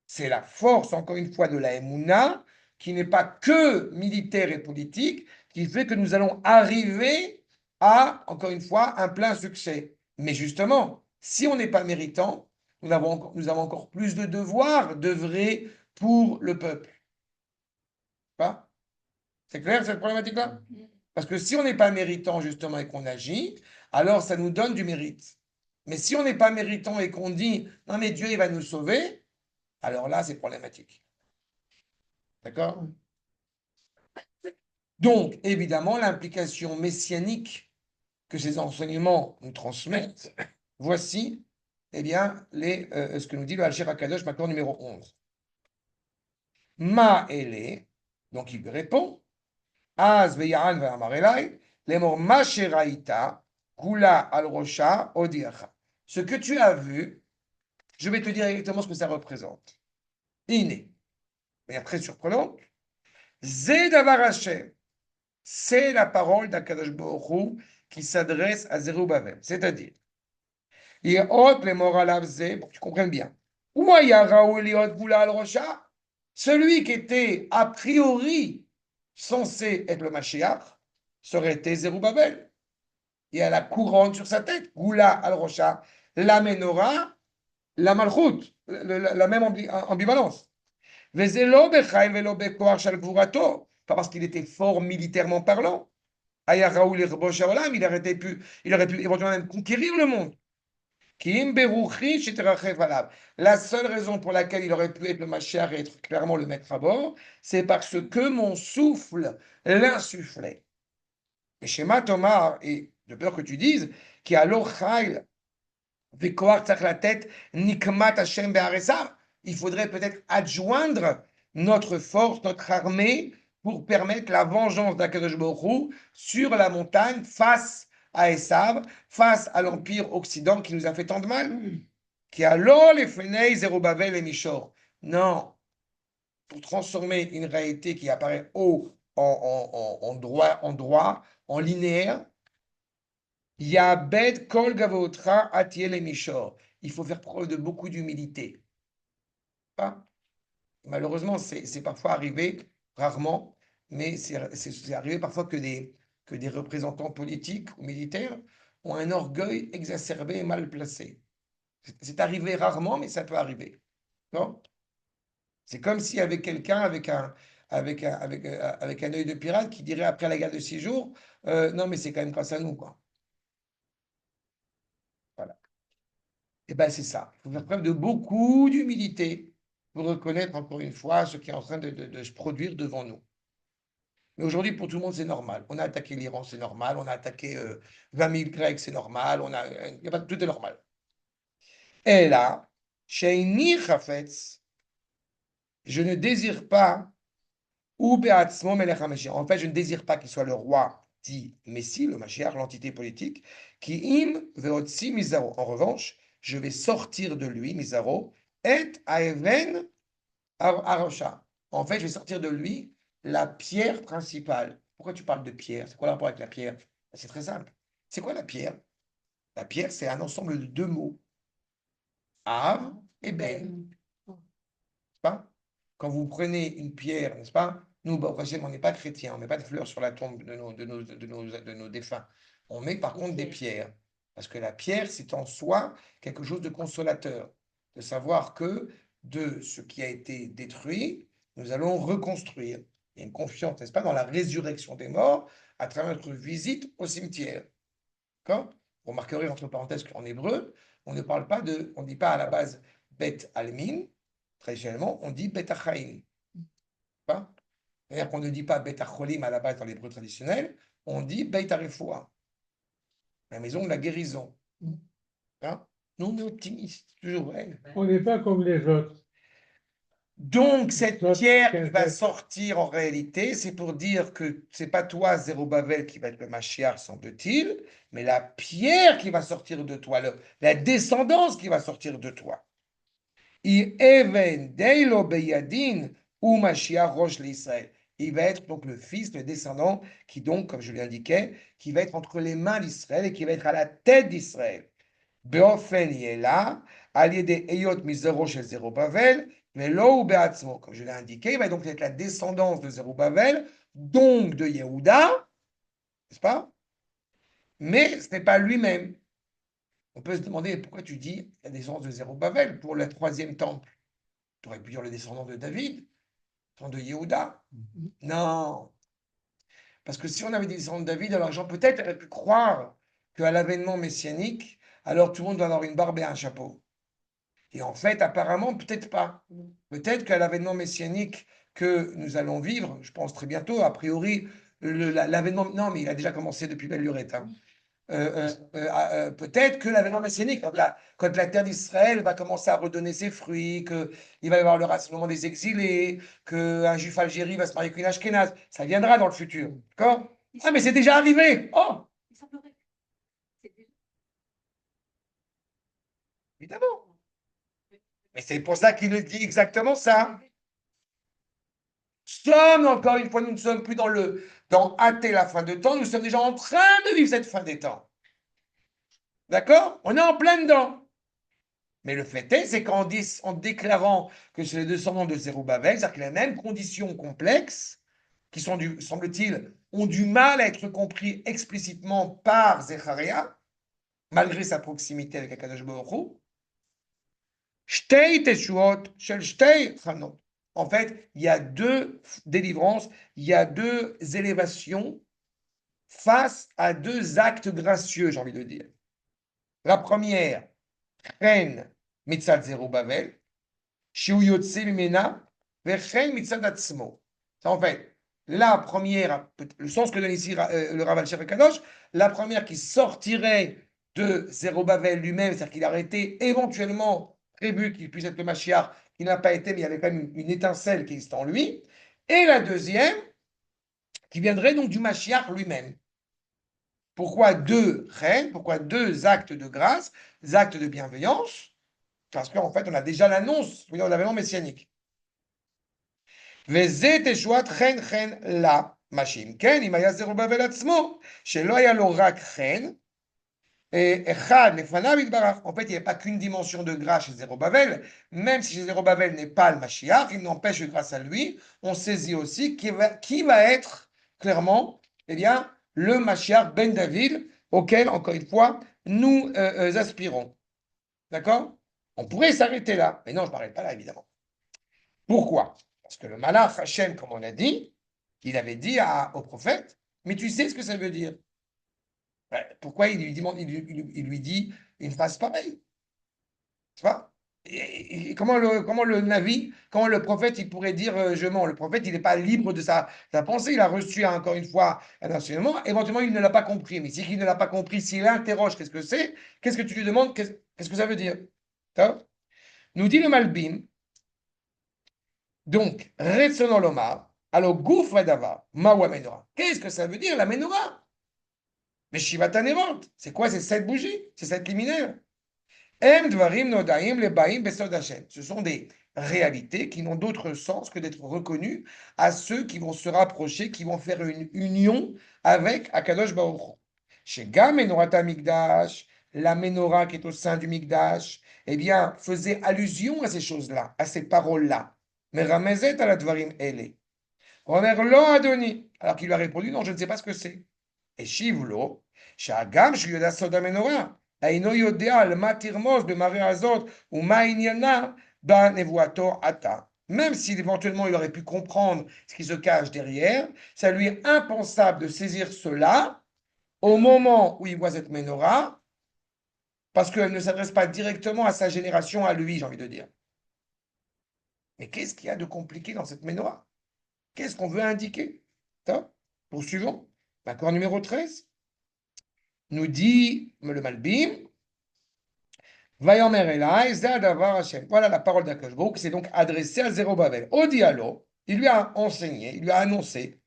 Speaker 1: C'est la force, encore une fois, de la Emouna, qui n'est pas que militaire et politique, qui fait que nous allons arriver à, encore une fois, un plein succès. Mais justement, si on n'est pas méritant, nous avons encore plus de devoirs d'œuvrer pour le peuple. Pas? C'est clair cette problématique-là? Parce que si on n'est pas méritant, justement, et qu'on agit, alors ça nous donne du mérite. Mais si on n'est pas méritant et qu'on dit, non mais Dieu, il va nous sauver, alors là, c'est problématique. D'accord? Donc, évidemment, l'implication messianique que ces enseignements nous transmettent, voici eh bien, ce que nous dit le Al-Shir HaKadosh, maintenant numéro 11. Ma ele, donc il lui répond, Az veya'an ve'amar elai, lemor ma sheraita, kula al rosha odiacha. Ce que tu as vu, je vais te dire exactement ce que ça représente. Iné, de manière très surprenante, Zé davar Hashem, c'est la parole d'Akadosh Baruch Hu qui s'adresse à Zerubbabel. C'est-à-dire, Yehot lemor alav zé, pour que tu comprennes bien. Ouaya Raoul Yehot Kula al rosha, celui qui était a priori censé être le Mashiach serait été Zerubbabel. Il y a la couronne sur sa tête, Goula al-Rocha, la menorah, la malchut, la même ambivalence. Vezelo bechail velo bekoar shal gvurato, pas parce qu'il était fort militairement parlant. Aya Raoul Irbosh Haolam, il aurait pu éventuellement même conquérir le monde. Kim beruchi sheterachef alav. La seule raison pour laquelle il aurait pu être le Mashiach et être clairement le maître à bord, c'est parce que mon souffle l'insufflait. Et Shema Tomar, et de peur que tu dises, qui a l'ochail, Vekoar tzach la tête, Nikmat Hashem be'aresav. Il faudrait peut-être adjoindre notre force, notre armée, pour permettre la vengeance d'Akadosh Baruch Hu sur la montagne face à Esav, face à l'empire occident qui nous a fait tant de mal. Qui a l'or les fenei Zerubbabel et Mishor. Non, pour transformer une réalité qui apparaît haut en linéaire, Yabed kol gavotra atiel mishor. Il faut faire preuve de beaucoup d'humilité. Malheureusement, c'est parfois arrivé, rarement, mais c'est arrivé parfois que des représentants politiques ou militaires ont un orgueil exacerbé et mal placé. C'est arrivé rarement, mais ça peut arriver. Non? C'est comme s'il y avait quelqu'un avec un œil de pirate qui dirait après la guerre de 6 jours, non, mais c'est quand même grâce à nous, quoi. Voilà. Et bien, c'est ça. Il faut faire preuve de beaucoup d'humilité pour reconnaître encore une fois ce qui est en train de se produire devant nous. Mais aujourd'hui, pour tout le monde, c'est normal. On a attaqué l'Iran, c'est normal. On a attaqué 20 000 Grecs, c'est normal. Tout est normal. Et là, Sheini Chafetz, je ne désire pas, ou Beatzmo Melech HaMashiach. En fait, je ne désire pas qu'il soit le roi dit Messie, le Mashiach, l'entité politique, qui im veotzi Mizaro. En revanche, je vais sortir de lui, Mizaro, et Aeven Arosha. En fait, je vais sortir de lui la pierre principale. Pourquoi tu parles de pierre? C'est quoi le rapport avec la pierre? C'est très simple. C'est quoi la pierre? La pierre, c'est un ensemble de 2 mots. Av et Ben. N'est-ce pas? Quand vous prenez une pierre, n'est-ce pas? Nous, bah, on n'est pas chrétiens, on ne met pas de fleurs sur la tombe de nos défunts. On met par contre des pierres. Parce que la pierre, c'est en soi quelque chose de consolateur. De savoir que de ce qui a été détruit, nous allons reconstruire. Il y a une confiance, n'est-ce pas, dans la résurrection des morts à travers notre visite au cimetière. D'accord? Vous remarquerez entre parenthèses qu'en hébreu, on ne parle pas on ne dit pas à la base Bet Almin, traditionnellement, on dit Bet Achaim. C'est-à-dire qu'on ne dit pas Bet Acholim à la base dans l'hébreu traditionnel, on dit Bet Arefoua, la maison de la guérison. Hein? Nous, on est optimistes, toujours vrai.
Speaker 2: On n'est pas comme les autres.
Speaker 1: Donc, cette
Speaker 2: D'autres
Speaker 1: pierre qui va
Speaker 2: qu'elles-
Speaker 1: sortir en réalité, c'est pour dire que c'est pas toi, Zerubbabel, qui va être le Mashiach, semble-t-il, mais la pierre qui va sortir de toi, la descendance qui va sortir de toi. I even deilo beyadin ou Mashiach roche l'Israël. Il va être donc le fils, le descendant, qui donc, comme je l'indiquais, qui va être entre les mains d'Israël et qui va être à la tête d'Israël. Beofen yela, allié des Eyot Mizero chez Zerubbabel, mais lo ou Beatzmo, comme je l'ai indiqué, il va donc être la descendance de Zerubbabel, donc de Yehuda, n'est-ce pas? Mais ce n'est pas lui-même. On peut se demander pourquoi tu dis la descendance de Zerubbabel pour le 3e temple. Tu aurais pu dire le descendant de David, de Yehuda. Non. Parce que si on avait des descendants de David, alors les gens peut-être auraient pu croire qu'à l'avènement messianique, alors tout le monde doit avoir une barbe et un chapeau. Et en fait, apparemment, peut-être pas. Peut-être qu'à l'avènement messianique que nous allons vivre, je pense très bientôt, a priori, l'avènement, non, mais il a déjà commencé depuis belle lurette. Hein. peut-être que l'avènement messianique, quand la terre d'Israël va commencer à redonner ses fruits, qu'il va y avoir le rassemblement des exilés, qu'un juif algérien va se marier avec une ashkénaze, ça viendra dans le futur. D'accord? Ah, mais c'est déjà arrivé! Oh!
Speaker 4: Il semblerait que c'est déjà.
Speaker 1: Évidemment. Mais c'est pour ça qu'il dit exactement ça. Sommes, encore une fois, nous ne sommes plus dans hâter la fin de temps, nous sommes déjà en train de vivre cette fin des temps. D'accord? On est en plein dedans. Mais le fait est, c'est en déclarant que c'est les descendants de Zérubbabel, c'est-à-dire que les mêmes conditions complexes, qui sont, semble-t-il, ont du mal à être compris explicitement par Zecharia, malgré sa proximité avec Akadosh Baruch Hu. Shtei teshuot shel shtei chanot. En fait, il y a deux délivrances, il y a deux élévations face à deux actes gracieux, j'ai envie de dire. La première, Chen mitzad Zerubbabel, shiu yotze mimena, vechen mitzad atzmo. En fait, la première, le sens que donne ici le Rav al-Sher Kadosh, la première qui sortirait de Zerubbabel lui-même, c'est-à-dire qu'il aurait été éventuellement prévu qu'il puisse être le Mashiach, qui n'a pas été, mais il y avait quand même une étincelle qui existe en lui. Et la deuxième, qui viendrait donc du Mashiach lui-même. Pourquoi deux reines? Pourquoi deux actes de grâce, des actes de bienveillance? Parce qu'en fait, on a déjà l'annonce de l'avènement messianique. וזה תשועת חן חן לה, מה שאם כן, אם היה זרובבל עצמו, שלא היה לו רק חן, אחד לפניו יתברך. En fait, il n'y a pas qu'une dimension de grâce chez Zérubbabel, même si chez Zérubbabel n'est pas le Mashiach, il n'empêche que grâce à lui, on saisit aussi qui va être clairement, eh bien, le Mashiach ben David, auquel, encore une fois, nous aspirons. D'accord? On pourrait s'arrêter là, mais non, je ne m'arrête pas là, évidemment. Pourquoi? Parce que le Malach Hachem, comme on a dit, il avait dit au prophète, mais tu sais ce que ça veut dire. Pourquoi il lui dit une phrase pareille? Tu vois? Et comment le Navi, comment le prophète, il pourrait dire je mens? Le prophète, il n'est pas libre de sa pensée. Il a reçu encore une fois un enseignement. Éventuellement, il ne l'a pas compris. Mais si il ne l'a pas compris, s'il interroge qu'est-ce que c'est, qu'est-ce que tu lui demandes? Qu'est-ce que ça veut dire? Nous dit le Malbim. Donc, Retsono Lomar, alors Gouffre Dava, Mawa Menorah. Qu'est-ce que ça veut dire la Menorah? Mais Shivata Nerot, c'est quoi ces 7 bougies? Ces 7 liminaires? Em Dvarim Nodaim Lebaim Besod Hashem. Ce sont des réalités qui n'ont d'autre sens que d'être reconnues à ceux qui vont se rapprocher, qui vont faire une union avec Akadosh Baruch Hu. Chez Gam Menorata Migdash, la Menorah qui est au sein du Migdash, eh bien, faisait allusion à ces choses-là, à ces paroles-là. Mais Ramezet à la Dvarim Ele. Omer Lo Adoni. Alors qu'il lui a répondu, non, je ne sais pas ce que c'est. Et Shivlo, Shagam Shuyoda Soda Menorah. אינו יודע על מה תרמוז במראה הזאת ומה עניינה בנבואתו עתה. Même si éventuellement il aurait pu comprendre ce qui se cache derrière, ça lui est impensable de saisir cela au moment où il voit cette menorah, parce qu'elle ne s'adresse pas directement à sa génération, à lui, j'ai envie de dire. Mais qu'est-ce qu'il y a de compliqué dans cette menorah? Qu'est-ce qu'on veut indiquer? Poursuivons. L'accord numéro 13 nous dit le Malbim. Vayomer Elai, Zadavar Hashem. Voilà la parole d'Akadosh Baruch qui s'est donc adressée à Zérubbabel. Au dialogue, il lui a enseigné, il lui a annoncé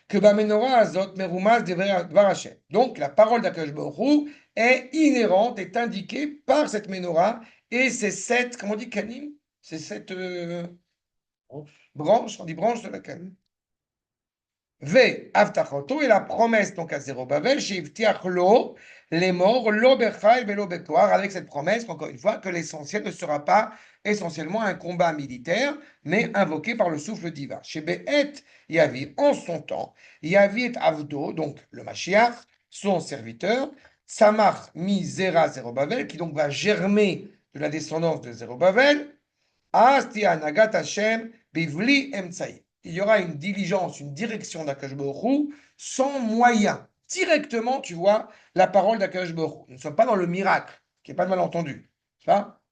Speaker 1: que Bamenora Azot Merumaz Devar Hashem. Donc la parole d'Akadosh Baruch est inhérente, est indiquée par cette menorah et ces 7, comment on dit kanim? Ces 7 branches, on dit branches de la canne. Ve Avtachoto et la promesse donc à Zérubbabel, chez Lo, les morts, lo bechai velo betoar, avec cette promesse, encore une fois, que l'essentiel ne sera pas essentiellement un combat militaire, mais invoqué par le souffle divin. Chez Be'et Yavi, en son temps, Yavi et Avdo, donc le Mashiach, son serviteur, Samach mi Zera Zérubbabel, qui donc va germer de la descendance de Zérubbabel, Asti Anagat Hashem Bivli Emtsaï. Il y aura une diligence, une direction d'Akadosh Baruch Hu sans moyen. Directement, tu vois, la parole d'Akadosh Baruch Hu. Nous ne sommes pas dans le miracle, qui n'est pas de malentendu.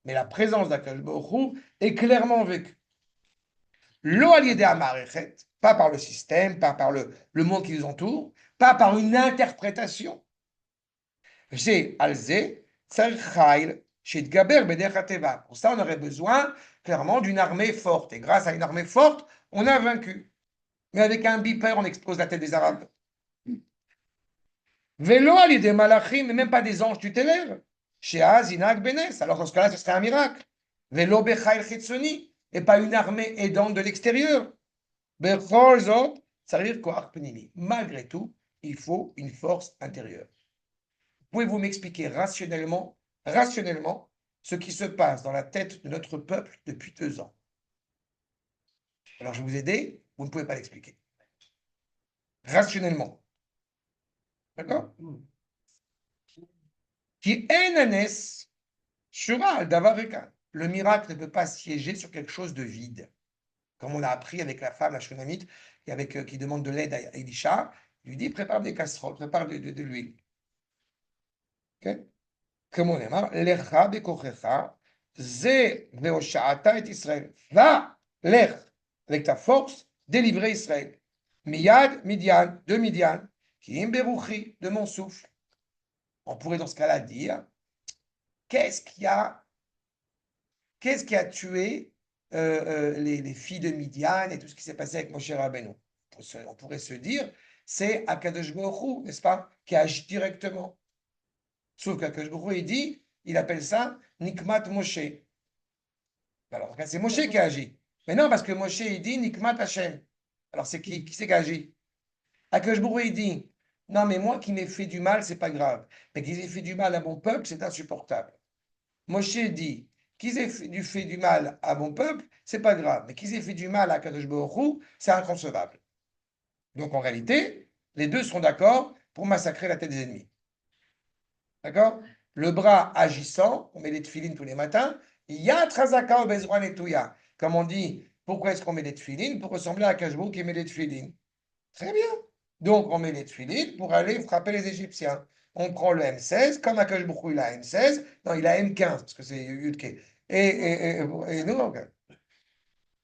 Speaker 1: Mais la présence d'Akadosh Baruch Hu est clairement vécue. Lo aliédé amarechet, pas par le système, pas par le monde qui nous entoure, pas par une interprétation. J'ai alzé, tsarchaïl, chez Gaber, Bedechateva. Pour ça, on aurait besoin clairement d'une armée forte. Et grâce à une armée forte, on a vaincu. Mais avec un bipère, on explose la tête des Arabes. Vélo, il y a des malachim, mais même pas des anges tutélaires. Chez Azinak Benes. Alors dans ce cas-là, ce serait un miracle. Vélo, Bechaïl Chitsoni. Et pas une armée aidante de l'extérieur. Bechol ça veut dire quoi, malgré tout, il faut une force intérieure. Pouvez-vous m'expliquer rationnellement, ce qui se passe dans la tête de notre peuple depuis 2 ans? Alors, je vais vous aider, vous ne pouvez pas l'expliquer. Rationnellement. D'accord? Qui enanes shura al davar ekan. Le miracle ne peut pas siéger sur quelque chose de vide. Comme on l'a appris avec la femme, la Shunamite, qui demande de l'aide à Elisha, il lui dit prépare des casseroles, prépare de l'huile. Okay? Comme on est marre, lecha bekochecha, ze veosha'ata et Israël. Va, lech, avec ta force, délivrer Israël. Miyad, Midian, de Midian, qui imberuchi, de mon souffle. On pourrait dans ce cas-là dire, qu'est-ce qui a tué les filles de Midian et tout ce qui s'est passé avec Moshe Rabbeinu? On pourrait se dire, c'est Akadosh Baruch Hu, n'est-ce pas, qui agit directement. Sauf qu'Akadosh Baruch Hu, il dit, il appelle ça Nikmat Moshe. Alors, c'est Moshe qui agit. Mais non, parce que Moshe, il dit Nikmat Hashem. Alors, c'est qui c'est qui agit? Akadosh Baruch Hu, il dit, non, mais moi qui m'ai fait du mal, c'est pas grave. Mais qu'ils aient fait du mal à mon peuple, c'est insupportable. Moshe dit, qu'ils aient fait du mal à mon peuple, c'est pas grave. Mais qu'ils aient fait du mal à Akadosh Baruch Hu, c'est inconcevable. Donc, en réalité, les deux sont d'accord pour massacrer la tête des ennemis. D'accord? Le bras agissant, on met les tefilines tous les matins. Ya trazaka bezran et touya. Comme on dit, pourquoi est-ce qu'on met les tefilines? Pour ressembler à Kashbou qui met les tefilines. Très bien. Donc, on met les tefilines pour aller frapper les Égyptiens. On prend le M16, comme Akashbou il a M16. Non, il a M15, parce que c'est Yudke. Et nous, okay.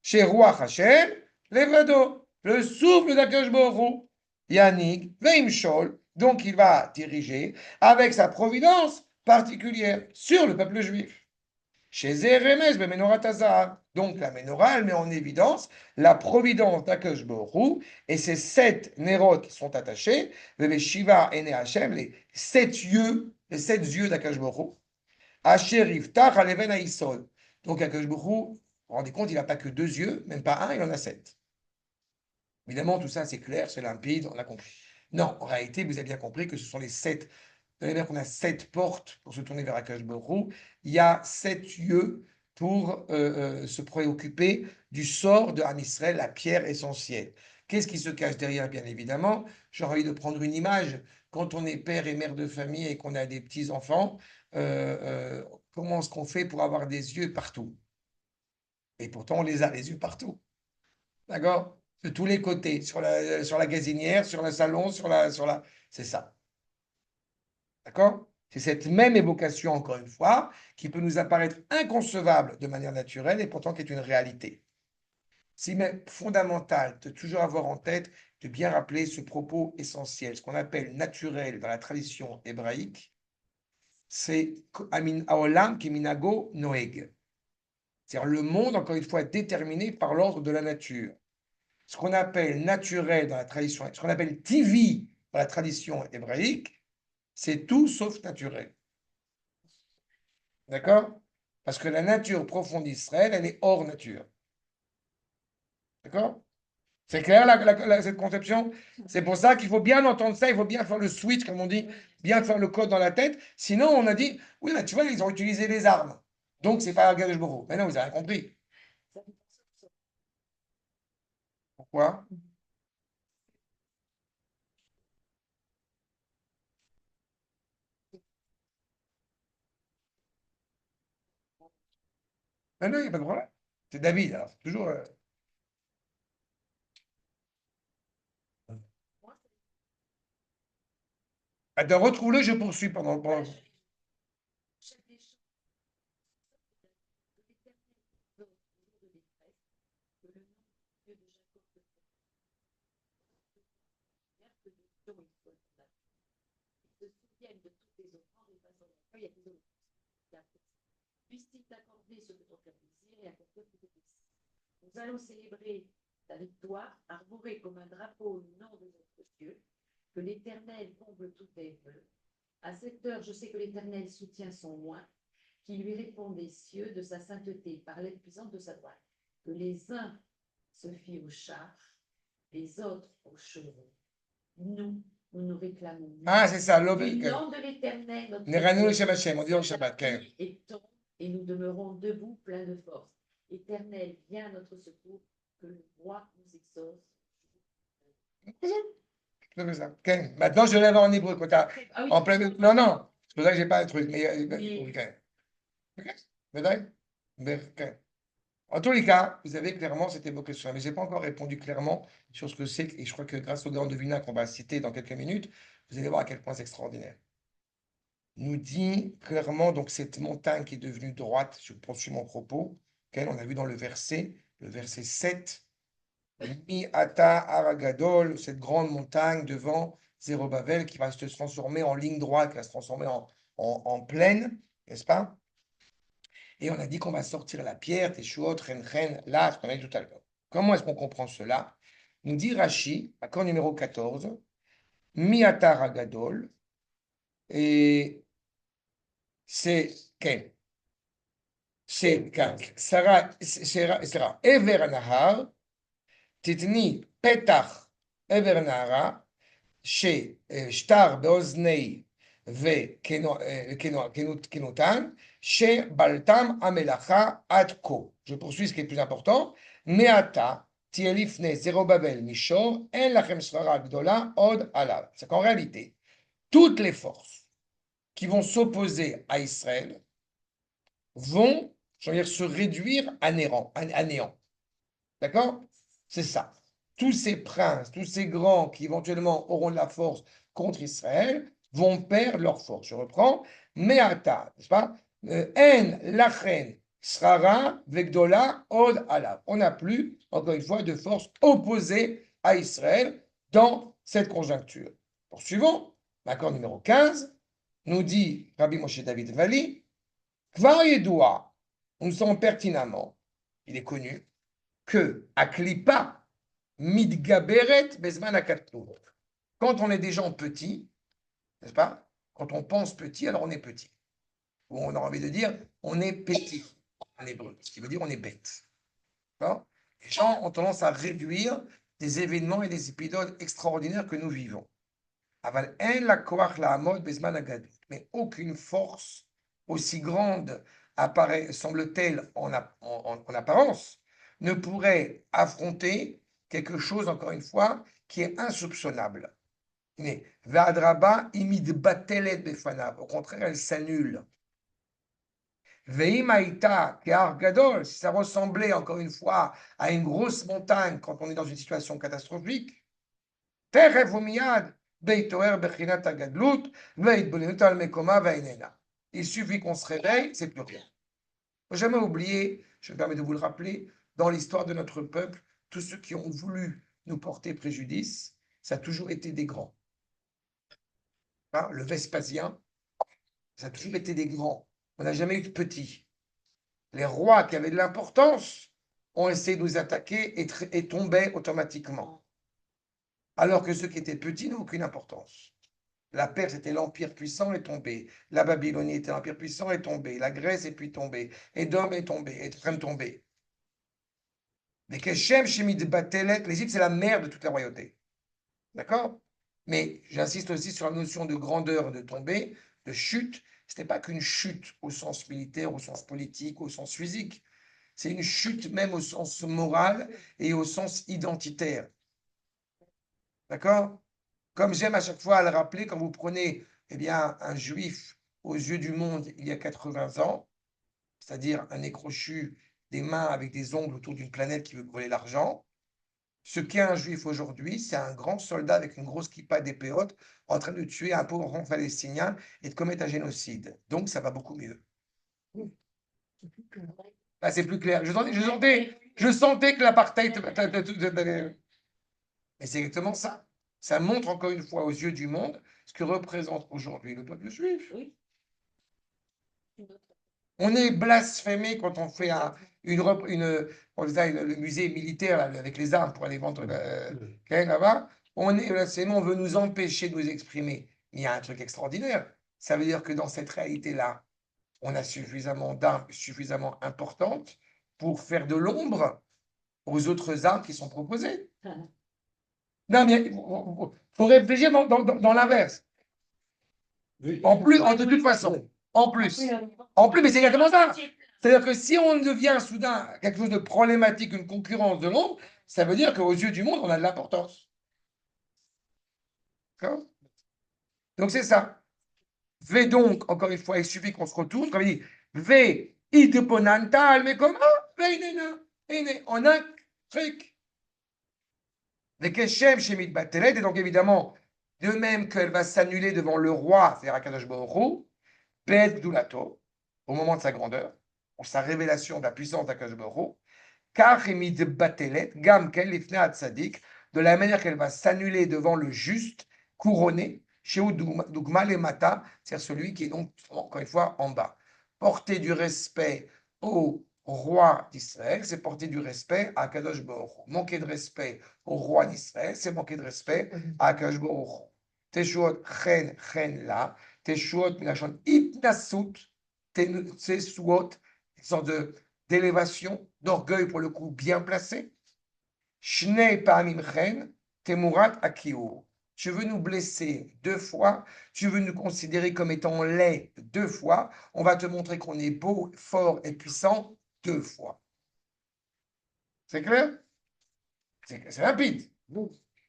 Speaker 1: Chez Ruach Hashem, Levado, le souffle d'Akashbou, Yannick, Veimshol, donc il va diriger avec sa providence particulière sur le peuple juif. Chez Zeremes, Bemenorat Hazar. Donc la menorah, elle met en évidence la providence d'Akash Borou et ces 7 nérotes qui sont attachés, le Shiva et Hashem, les 7 yeux, d'Akash Borou. Asher Iftach Aleven Aïsol. Donc Akash Borou, vous vous rendez compte, il n'a pas que 2 yeux, même pas un, il en a 7. Évidemment, tout ça, c'est clair, c'est limpide, on a compris. Non, en réalité, vous avez bien compris que ce sont les 7. Vous savez bien qu'on a 7 portes pour se tourner vers Akash Baruch. Il y a 7 yeux pour se préoccuper du sort de Ham Israël, la pierre essentielle. Qu'est-ce qui se cache derrière, bien évidemment? J'aurais envie de prendre une image. Quand on est père et mère de famille et qu'on a des petits-enfants, comment est-ce qu'on fait pour avoir des yeux partout? Et pourtant, on les a, les yeux partout. D'accord? De tous les côtés, sur la gazinière, sur le salon, c'est ça. D'accord? C'est cette même évocation, encore une fois, qui peut nous apparaître inconcevable de manière naturelle et pourtant qui est une réalité. C'est même fondamental de toujours avoir en tête, de bien rappeler ce propos essentiel. Ce qu'on appelle naturel dans la tradition hébraïque, c'est Amin Aolam Keminago Noeg. C'est-à-dire le monde, encore une fois, déterminé par l'ordre de la nature. Ce qu'on appelle naturel dans la tradition, ce qu'on appelle tivi dans la tradition hébraïque, c'est tout sauf naturel. D'accord? Parce que la nature profonde d'Israël, elle est hors nature. D'accord? C'est clair cette conception? C'est pour ça qu'il faut bien entendre ça, il faut bien faire le switch, comme on dit, bien faire le code dans la tête. Sinon, on a dit, oui, mais tu vois, ils ont utilisé les armes. Donc, c'est pas Gadesh Boro. Mais non, vous avez rien compris. Pourquoi? Non, non, il n'y a pas de problème. C'est David, alors, toujours. Attends, retrouve-le, je poursuis pendant...
Speaker 4: viennent de toutes les offrandes de façon il y a des holocaustes. Puisse-t-il t'accorder ce que ton cœur désire et accorder ce que tu désires. Nous allons célébrer ta victoire, arborer comme un drapeau le nom de notre Dieu, que l'Éternel comble tous tes vœux. À cette heure, je sais que l'Éternel soutient son oint, qui lui répond des cieux de sa sainteté par l'aide puissante de sa droite. Que les uns se fient aux chars, les autres aux chevaux. Nous nous réclamons.
Speaker 1: Ah, c'est ça,
Speaker 4: Du
Speaker 1: l'obéissance.
Speaker 4: nom de l'Éternel, notre
Speaker 1: Neranu le
Speaker 4: Dieu,
Speaker 1: Shabbat Shem, on dit au Shabbat.
Speaker 4: la nuit est tombe, et nous demeurons debout, pleins de force. Éternel, viens à notre secours, que le roi nous exauce.
Speaker 1: C'est ça. Ok. Maintenant, je l'avais en hébreu.
Speaker 4: Ah oui,
Speaker 1: En plein... Non, non. C'est pour ça que j'ai pas un truc. Mais,
Speaker 4: Oui.
Speaker 1: ok. Ok. Médaille? Ok. En tous les cas, vous avez clairement cette évocation. Mais je n'ai pas encore répondu clairement sur ce que c'est. Et je crois que grâce au grand devina qu'on va citer dans quelques minutes, vous allez voir à quel point c'est extraordinaire. Nous dit clairement donc cette montagne qui est devenue droite, je poursuis mon propos, on a vu dans le verset 7, Mi Ata Aragadol, cette grande montagne devant Zérobavel qui va se transformer en ligne droite, qui va se transformer en plaine, n'est-ce pas? Et on a dit qu'on va sortir la pierre, Teshuot, Renchen, là, ce qu'on a dit tout à l'heure. Comment est-ce qu'on comprend cela? Nous dit Rashi, accord numéro 14, Mi Ata Aragadol, et c'est quel? Sarah, Ever Nahar, Titni Petach Ever Nahara, שטר באוזני וכנותן, שבלתם המלאכה עד כה. Je poursuis ce qui est plus important. מעתה תהיה לפני זרובבל מישור, אין לכם שררה גדולה עוד עליו. C'est qu'en réalité, toutes les forces qui vont s'opposer à Israël vont, je veux dire, se réduire à néant. D'accord? C'est ça. Tous ces princes, tous ces grands qui éventuellement auront de la force contre Israël vont perdre leur force. Je reprends. Me'ata, n'est-ce pas? En lachen srara vegdola od alav. On n'a plus, encore une fois, de force opposée à Israël dans cette conjoncture. Poursuivons. L'accord numéro 15 nous dit Rabbi Moshe David Vali, Kvar Yedoua, nous savons pertinemment, il est connu, que Aklipa Midgaberet Bezman Akatnout. Quand on est des gens petits, n'est-ce pas? Quand on pense petit, alors on est petit. Ou on a envie de dire, on est petit en hébreu, ce qui veut dire on est bête. D'accord? Les gens ont tendance à réduire des événements et des épisodes extraordinaires que nous vivons. Aval en la koach la amod bezman agadut. Mais aucune force aussi grande apparaît, semble-t-elle, en apparence, ne pourrait affronter quelque chose, encore une fois, qui est insoupçonnable. Mais Vadraba imid batelet befanav. Au contraire, elle s'annule. Veimaïta kear gadol, si ça ressemblait, encore une fois, à une grosse montagne quand on est dans une situation catastrophique, teref umiyad. Il suffit qu'on se réveille, c'est plus rien. Il ne faut jamais oublier, je me permets de vous le rappeler, dans l'histoire de notre peuple, tous ceux qui ont voulu nous porter préjudice, ça a toujours été des grands. Hein, le Vespasien, ça a toujours été des grands. On n'a jamais eu de petits. Les rois qui avaient de l'importance ont essayé de nous attaquer et tombaient automatiquement. Alors que ceux qui étaient petits n'ont aucune importance. La Perse était l'empire puissant est tombé. La Babylonie était l'empire puissant est tombé. La Grèce est puis tombée. Édom est tombé, est en train de tomber. Mais Keshem Shemid Batelet, l'Égypte, c'est la mère de toute la royauté. D'accord? Mais j'insiste aussi sur la notion de grandeur, de tomber, de chute. Ce n'est pas qu'une chute au sens militaire, au sens politique, au sens physique. C'est une chute même au sens moral et au sens identitaire. D'accord? Comme j'aime à chaque fois à le rappeler, quand vous prenez un juif aux yeux du monde il y a 80 ans, c'est-à-dire un nez crochu, des mains avec des ongles autour d'une planète qui veut voler l'argent, ce qu'est un juif aujourd'hui, c'est un grand soldat avec une grosse kippa d'épée haute en train de tuer un pauvre enfant palestinien et de commettre un génocide. Donc ça va beaucoup mieux. Là, c'est plus clair. Je sentais que l'apartheid... Mais c'est exactement ça. Ça montre encore une fois aux yeux du monde ce que représente aujourd'hui le peuple juif.
Speaker 4: Oui.
Speaker 1: On est blasphémé quand on fait on faisait le musée militaire là, avec les armes pour aller vendre là-bas. On est blasphémé, on veut nous empêcher de nous exprimer. Il y a un truc extraordinaire. Ça veut dire que dans cette réalité-là, on a suffisamment d'armes suffisamment importantes pour faire de l'ombre aux autres armes qui sont proposées. Non, mais il faut réfléchir dans l'inverse. En plus, de toute façon, en plus, mais c'est exactement ça. C'est-à-dire que si on devient soudain quelque chose de problématique, une concurrence de l'ombre, ça veut dire qu'aux yeux du monde, on a de l'importance. D'accord? Donc c'est ça. V donc, encore une fois, il suffit qu'on se retourne, comme il dit, V idponantal, mais comment? V en un truc. Les Keshem chez Mitbatelet, et donc évidemment, de même qu'elle va s'annuler devant le roi, c'est-à-dire Akadosh Baruch Hu, Bet Gdulato, au moment de sa grandeur, pour sa révélation de la puissance d'Akadosh Baruch Hu, car Mitbatelet, Gam Kel Lifnei Tzadik, de la manière qu'elle va s'annuler devant le juste, couronné, chez Dugma le Mata, c'est-à-dire celui qui est donc, encore une fois, en bas. Porter du respect au roi d'Israël, c'est porter du respect à Akadosh Baruch Hu. Manquer de respect au roi d'Israël, c'est manquer de respect à Akadosh Baruch Hu. Teshuot chen la, Teshuot milachon itnasut, Teshuot, une sorte d'élévation, d'orgueil pour le coup bien placé. Shnei pa'amim chen, temurat akiur. Tu veux nous blesser 2 fois, tu veux nous considérer comme étant laid 2 fois, on va te montrer qu'on est beau, fort et puissant 2 fois. C'est clair? C'est rapide.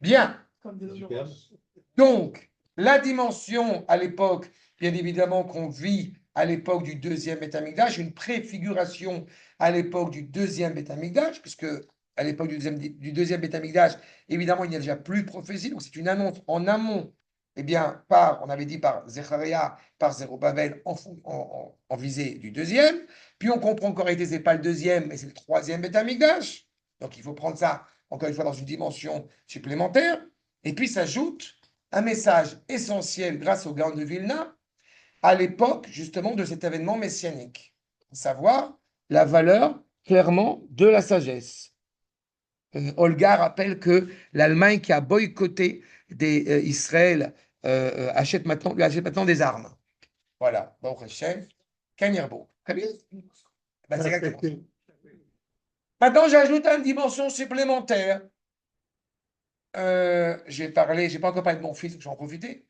Speaker 1: Bien. Donc, la dimension à l'époque, bien évidemment, qu'on vit à l'époque du deuxième Beth Amikdash, une préfiguration à l'époque du deuxième Beth Amikdash, puisque à l'époque du deuxième Beth Amikdash, évidemment, il n'y a déjà plus de prophétie, donc c'est une annonce en amont, eh bien, on avait dit par Zecharia, par Zérubabel, en visée du deuxième, puis on comprend qu'en réalité, ce n'est pas le deuxième, mais c'est le troisième Beth Amikdash, donc il faut prendre ça, encore une fois, dans une dimension supplémentaire, et puis s'ajoute un message essentiel grâce au Gaon de Vilna à l'époque justement de cet événement messianique, à savoir la valeur clairement de la sagesse. Olga rappelle que l'Allemagne qui a boycotté Israël lui achète maintenant des armes. Voilà, bon, Hashem, Kanyerbo. Très bien. Ben, c'est exactement ça. Maintenant, j'ajoute une dimension supplémentaire. J'ai pas encore parlé de mon fils, donc j'en profiter.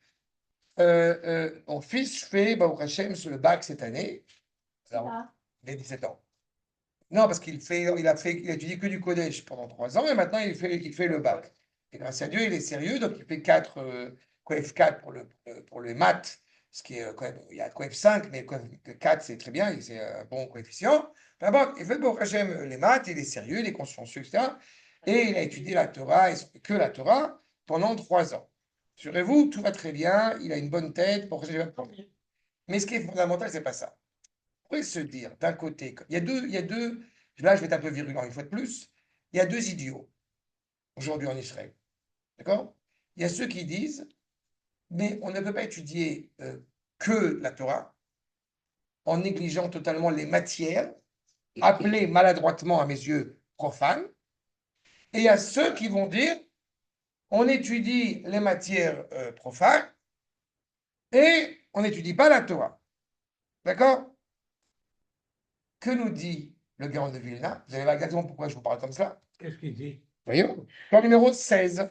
Speaker 1: Mon fils fait, Baruch Hashem, sur le bac cette année. Alors, il a 17 ans. Non, parce il a étudié que du collège pendant 3 ans et maintenant il fait le bac. Et grâce à Dieu, il est sérieux, donc il fait 4, coef 4 pour les maths, ce qui est quand même, il y a coef 5, mais coef 4 c'est très bien, c'est un bon coefficient. Enfin bon, il fait Baruch Hashem les maths, il est sérieux, il est consciencieux, etc. Et il a étudié la Torah, et que la Torah, pendant 3 ans. Assurez-vous, tout va très bien, il a une bonne tête, mais ce qui est fondamental, c'est pas ça. On pourrait se dire, d'un côté, il y a deux, là je vais être un peu virulent une fois de plus, il y a 2 idiots aujourd'hui en Israël. D'accord? Il y a ceux qui disent, mais on ne peut pas étudier que la Torah en négligeant totalement les matières, appelées maladroitement à mes yeux profanes. Et il y a ceux qui vont dire, on étudie les matières profanes et on n'étudie pas la Torah. D'accord? Que nous dit le Gaon de Vilna? Vous allez voir exactement pourquoi je vous parle comme cela.
Speaker 2: Qu'est-ce qu'il dit?
Speaker 1: Voyons. Point numéro 16.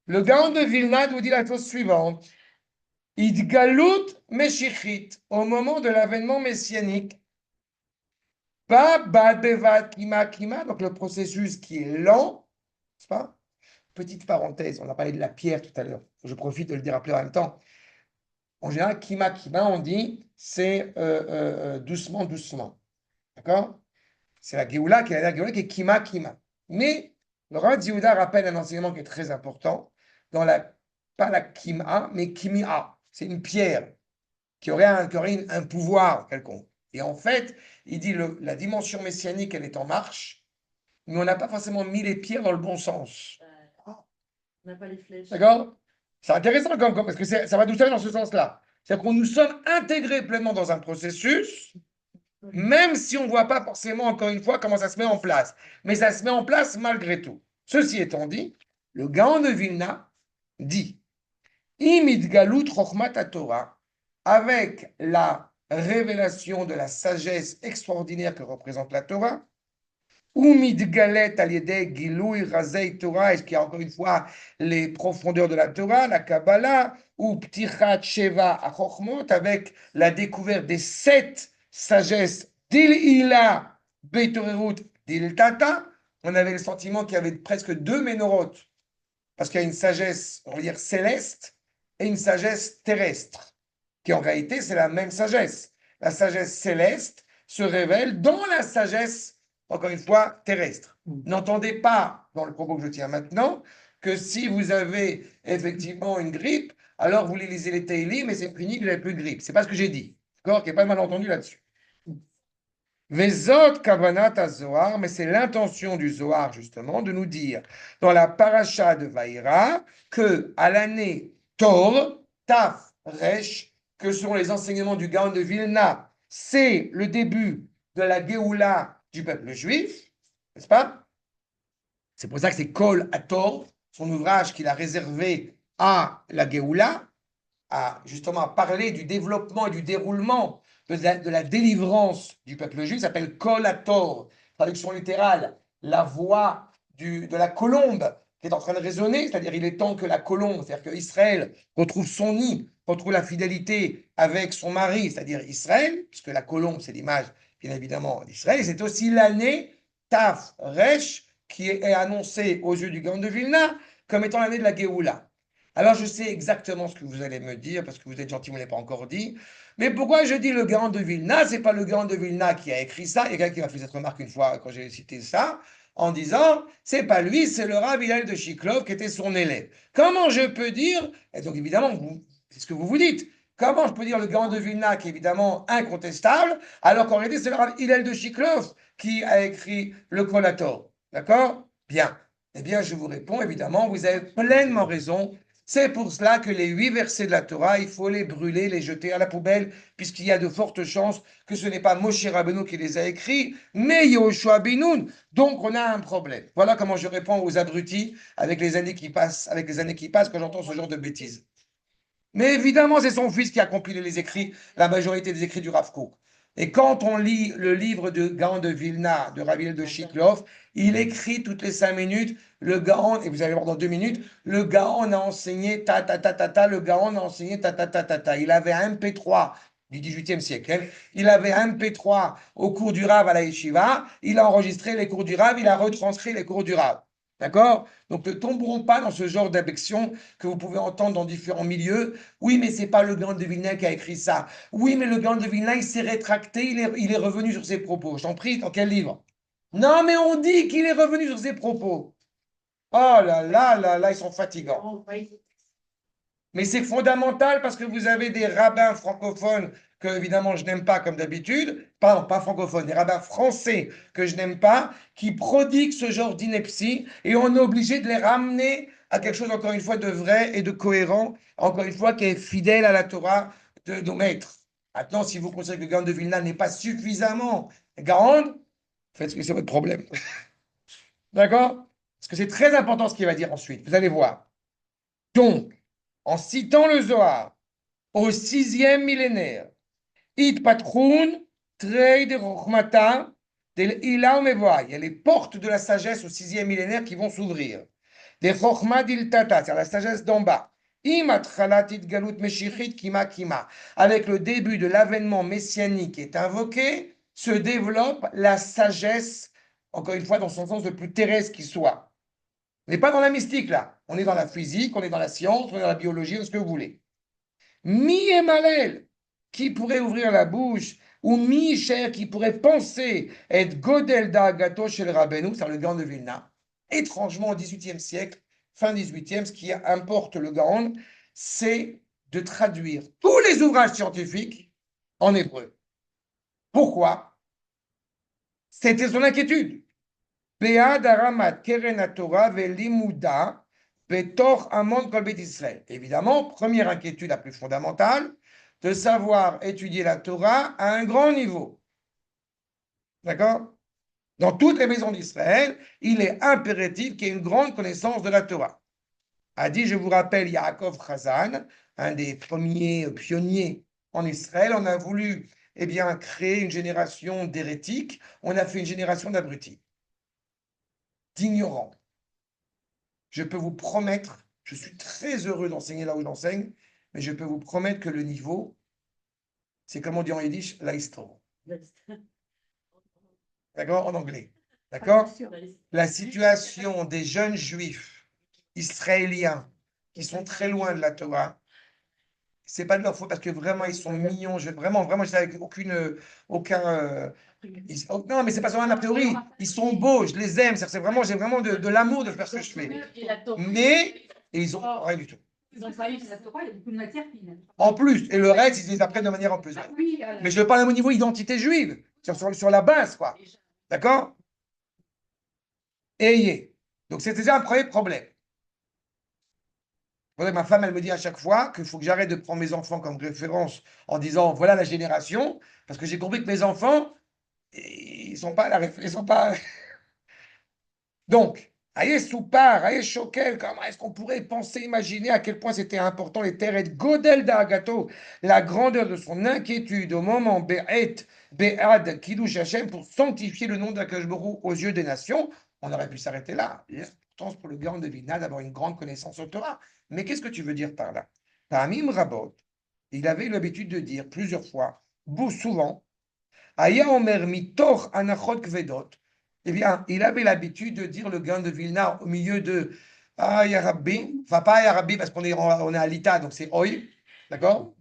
Speaker 1: Le Gaon de Vilna nous dit la chose suivante. Idgalut Meshichit, au moment de l'avènement messianique. Ba Bevat Kima, donc le processus qui est lent, n'est-ce pas? Petite parenthèse, on a parlé de la pierre tout à l'heure. Je profite de le dire rappeler en même temps. En général, Kima, on dit, c'est doucement, doucement. D'accord? C'est la Géoula qui est la Géoula qui est Kima. Mais le Rav Yehuda rappelle un enseignement qui est très important, pas la Kima, mais Kimia. C'est une pierre qui aurait un pouvoir quelconque. Et en fait, il dit la dimension messianique, elle est en marche, mais on n'a pas forcément mis les pierres dans le bon sens.
Speaker 4: On n'a pas les flèches.
Speaker 1: D'accord? C'est intéressant parce que ça va nous servir dans ce sens-là. C'est-à-dire qu'on nous sommes intégrés pleinement dans un processus, même si on ne voit pas forcément, encore une fois, comment ça se met en place. Mais ça se met en place malgré tout. Ceci étant dit, le Gaon de Vilna dit Imid Galut Chochmat Torah, avec la révélation de la sagesse extraordinaire que représente la Torah, ou Midgalet al-Yedei Gilui Razei Torah, est-ce qu'il y a encore une fois les profondeurs de la Torah, la Kabbalah, ou Ptichat Sheva Achochmot, avec la découverte des 7 sagesses d'Il Ila Beitorerut d'Il Tata. On avait le sentiment qu'il y avait presque 2 ménorotes, parce qu'il y a une sagesse, on va dire, céleste et une sagesse terrestre, qui en réalité, c'est la même sagesse. La sagesse céleste se révèle dans la sagesse, encore une fois, terrestre. N'entendez pas, dans le propos que je tiens maintenant, que si vous avez effectivement une grippe, alors vous lisez les Teilim, mais c'est fini, vous n'avez plus de grippe. C'est pas ce que j'ai dit. D'accord? Qu'il n'y ait pas de malentendu là-dessus. Vezot kavanat Zohar, mais c'est l'intention du Zohar justement de nous dire dans la paracha de Vaïra que à l'année Tor, Taf, Resh, que sont les enseignements du Gaon de Vilna, c'est le début de la Géoula du peuple juif, n'est-ce pas? C'est pour ça que c'est Kol Ator, son ouvrage qu'il a réservé à la Géoula, à justement parler du développement et du déroulement de la délivrance du peuple juif, s'appelle Kol Hator, traduction littérale, la voix de la colombe qui est en train de résonner, c'est-à-dire il est temps que la colombe, c'est-à-dire qu'Israël retrouve son nid, retrouve la fidélité avec son mari, c'est-à-dire Israël, puisque la colombe c'est l'image bien évidemment d'Israël, et c'est aussi l'année Taf Resh qui est annoncée aux yeux du Gaon de Vilna comme étant l'année de la Géoula. Alors, je sais exactement ce que vous allez me dire, parce que vous êtes gentil, vous ne l'avez pas encore dit. Mais pourquoi je dis le Gaon de Vilna? Ce n'est pas le Gaon de Vilna qui a écrit ça. Il y a quelqu'un qui m'a fait cette remarque une fois quand j'ai cité ça, en disant, c'est pas lui, c'est le Rav Hillel de Chiklov qui était son élève. Comment je peux dire, et donc évidemment, c'est ce que vous vous dites, comment je peux dire le Gaon de Vilna qui est évidemment incontestable, alors qu'en réalité, c'est le Rav Hillel de Chiklov qui a écrit le Kolator. D'accord? Bien. Eh bien, je vous réponds, évidemment, vous avez pleinement raison. C'est pour cela que les 8 versets de la Torah, il faut les brûler, les jeter à la poubelle, puisqu'il y a de fortes chances que ce n'est pas Moshe Rabbeinu qui les a écrits, mais Yoshua Binoun. Donc on a un problème. Voilà comment je réponds aux abrutis avec les années qui passent, quand j'entends ce genre de bêtises. Mais évidemment, c'est son fils qui a compilé les écrits, la majorité des écrits du Rav Kook. Et quand on lit le livre de Gaon de Vilna, de Rav Hillel de Chiklov, il écrit toutes les 5 minutes, le Gaon, et vous allez voir dans 2 minutes, le Gaon a enseigné ta ta ta ta ta, le Gaon a enseigné ta ta ta ta ta. Il avait un MP3 du 18e siècle. Hein. Il avait un MP3 au cours du Rav à la Yeshiva, il a enregistré les cours du Rav, il a retranscrit les cours du Rav. D'accord? Donc ne tomberons pas dans ce genre d'abjection que vous pouvez entendre dans différents milieux. Oui, mais c'est pas le Gaon de Vilna qui a écrit ça. Oui, mais le Gaon de Vilna, il s'est rétracté, il est revenu sur ses propos. Je t'en prie, dans quel livre? Non, mais on dit qu'il est revenu sur ses propos. Oh là là là là, ils sont fatigants. Mais c'est fondamental parce que vous avez des rabbins francophones que, évidemment, je n'aime pas comme d'habitude. Pardon, pas francophones, des rabbins français que je n'aime pas, qui prodiguent ce genre d'ineptie et on est obligé de les ramener à quelque chose, encore une fois, de vrai et de cohérent, encore une fois, qui est fidèle à la Torah de nos maîtres. Maintenant, si vous considérez que le Gaon de Vilna n'est pas suffisamment Gaon, faites ce que c'est votre problème. D'accord? Parce que c'est très important ce qu'il va dire ensuite. Vous allez voir. Donc, en citant le Zohar au 6e millénaire, It Patroun, Trei de Rochmata, del Ila Mevoa. Il y a les portes de la sagesse au 6e millénaire qui vont s'ouvrir. Des Chochma d'Il Tata, c'est-à-dire la sagesse d'en bas. Galut Meshichit Kima Kima. Avec le début de l'avènement messianique qui est invoqué, se développe la sagesse, encore une fois, dans son sens le plus terrestre qui soit. On n'est pas dans la mystique là. On est dans la physique, on est dans la science, on est dans la biologie, ce que vous voulez. Mi Emalel, qui pourrait ouvrir la bouche, ou Mi Cher, qui pourrait penser être Godel Da'agato chez le Rabbeinu, c'est le Gaon de Vilna. Étrangement, au XVIIIe siècle, fin XVIIIe, ce qui importe le Gaon, c'est de traduire tous les ouvrages scientifiques en hébreu. Pourquoi? C'était son inquiétude. Be'ad Aramat Keren HaTorah ve'limuda Betor Amon Kol Bet Israël. Évidemment, première inquiétude la plus fondamentale, de savoir étudier la Torah à un grand niveau. D'accord? Dans toutes les maisons d'Israël, il est impératif qu'il y ait une grande connaissance de la Torah. A dit, je vous rappelle, Yaakov Chazan, un des premiers pionniers en Israël, on a voulu créer une génération d'hérétiques, on a fait une génération d'abrutis, d'ignorants. Je peux vous promettre, je suis très heureux d'enseigner là où j'enseigne, mais je peux vous promettre que le niveau, c'est comme on dit en yiddish, la histoire. D'accord? En anglais. D'accord? La situation des jeunes juifs israéliens qui sont très loin de la Torah, c'est pas de leur faute parce que vraiment ils sont mignons. Vraiment, je sais avec aucun. Non, mais c'est pas seulement a priori. Ils sont beaux, je les aime. C'est vraiment, j'ai vraiment de l'amour de faire ce que je fais. Mais ils ont rien du tout.
Speaker 3: Ils ont pas eu la Torah, il y a beaucoup de matière fine.
Speaker 1: En plus, et le reste, ils les apprennent de manière en plus. Mais je parle au niveau identité juive, sur la base, quoi. D'accord? Ayez. Donc, c'est déjà un premier problème. Ma femme, elle me dit à chaque fois qu'il faut que j'arrête de prendre mes enfants comme référence en disant voilà la génération, parce que j'ai compris que mes enfants, ils sont pas la ils sont pas. Donc, Aïe Soupar, Aïe Choquel, comment est-ce qu'on pourrait penser, imaginer à quel point c'était important les terres et Godel d'Agato, la grandeur de son inquiétude au moment Be'et, Be'ad, Kiddush Hashem pour sanctifier le nom d'Akashboru aux yeux des nations. On aurait pu s'arrêter là. L'importance pour le Gaon de Vilna d'avoir une grande connaissance au Torah. Mais qu'est-ce que tu veux dire par là? Tamim Rabot, il avait l'habitude de dire plusieurs fois, souvent, Aya Omer Mitor Anachot Kvedot. Eh bien, il avait l'habitude de dire le Gaon de Vilna au milieu de Ya Rabbi, enfin pas Ya Rabbi parce qu'on est à l'Ita, donc c'est Oi, d'accord?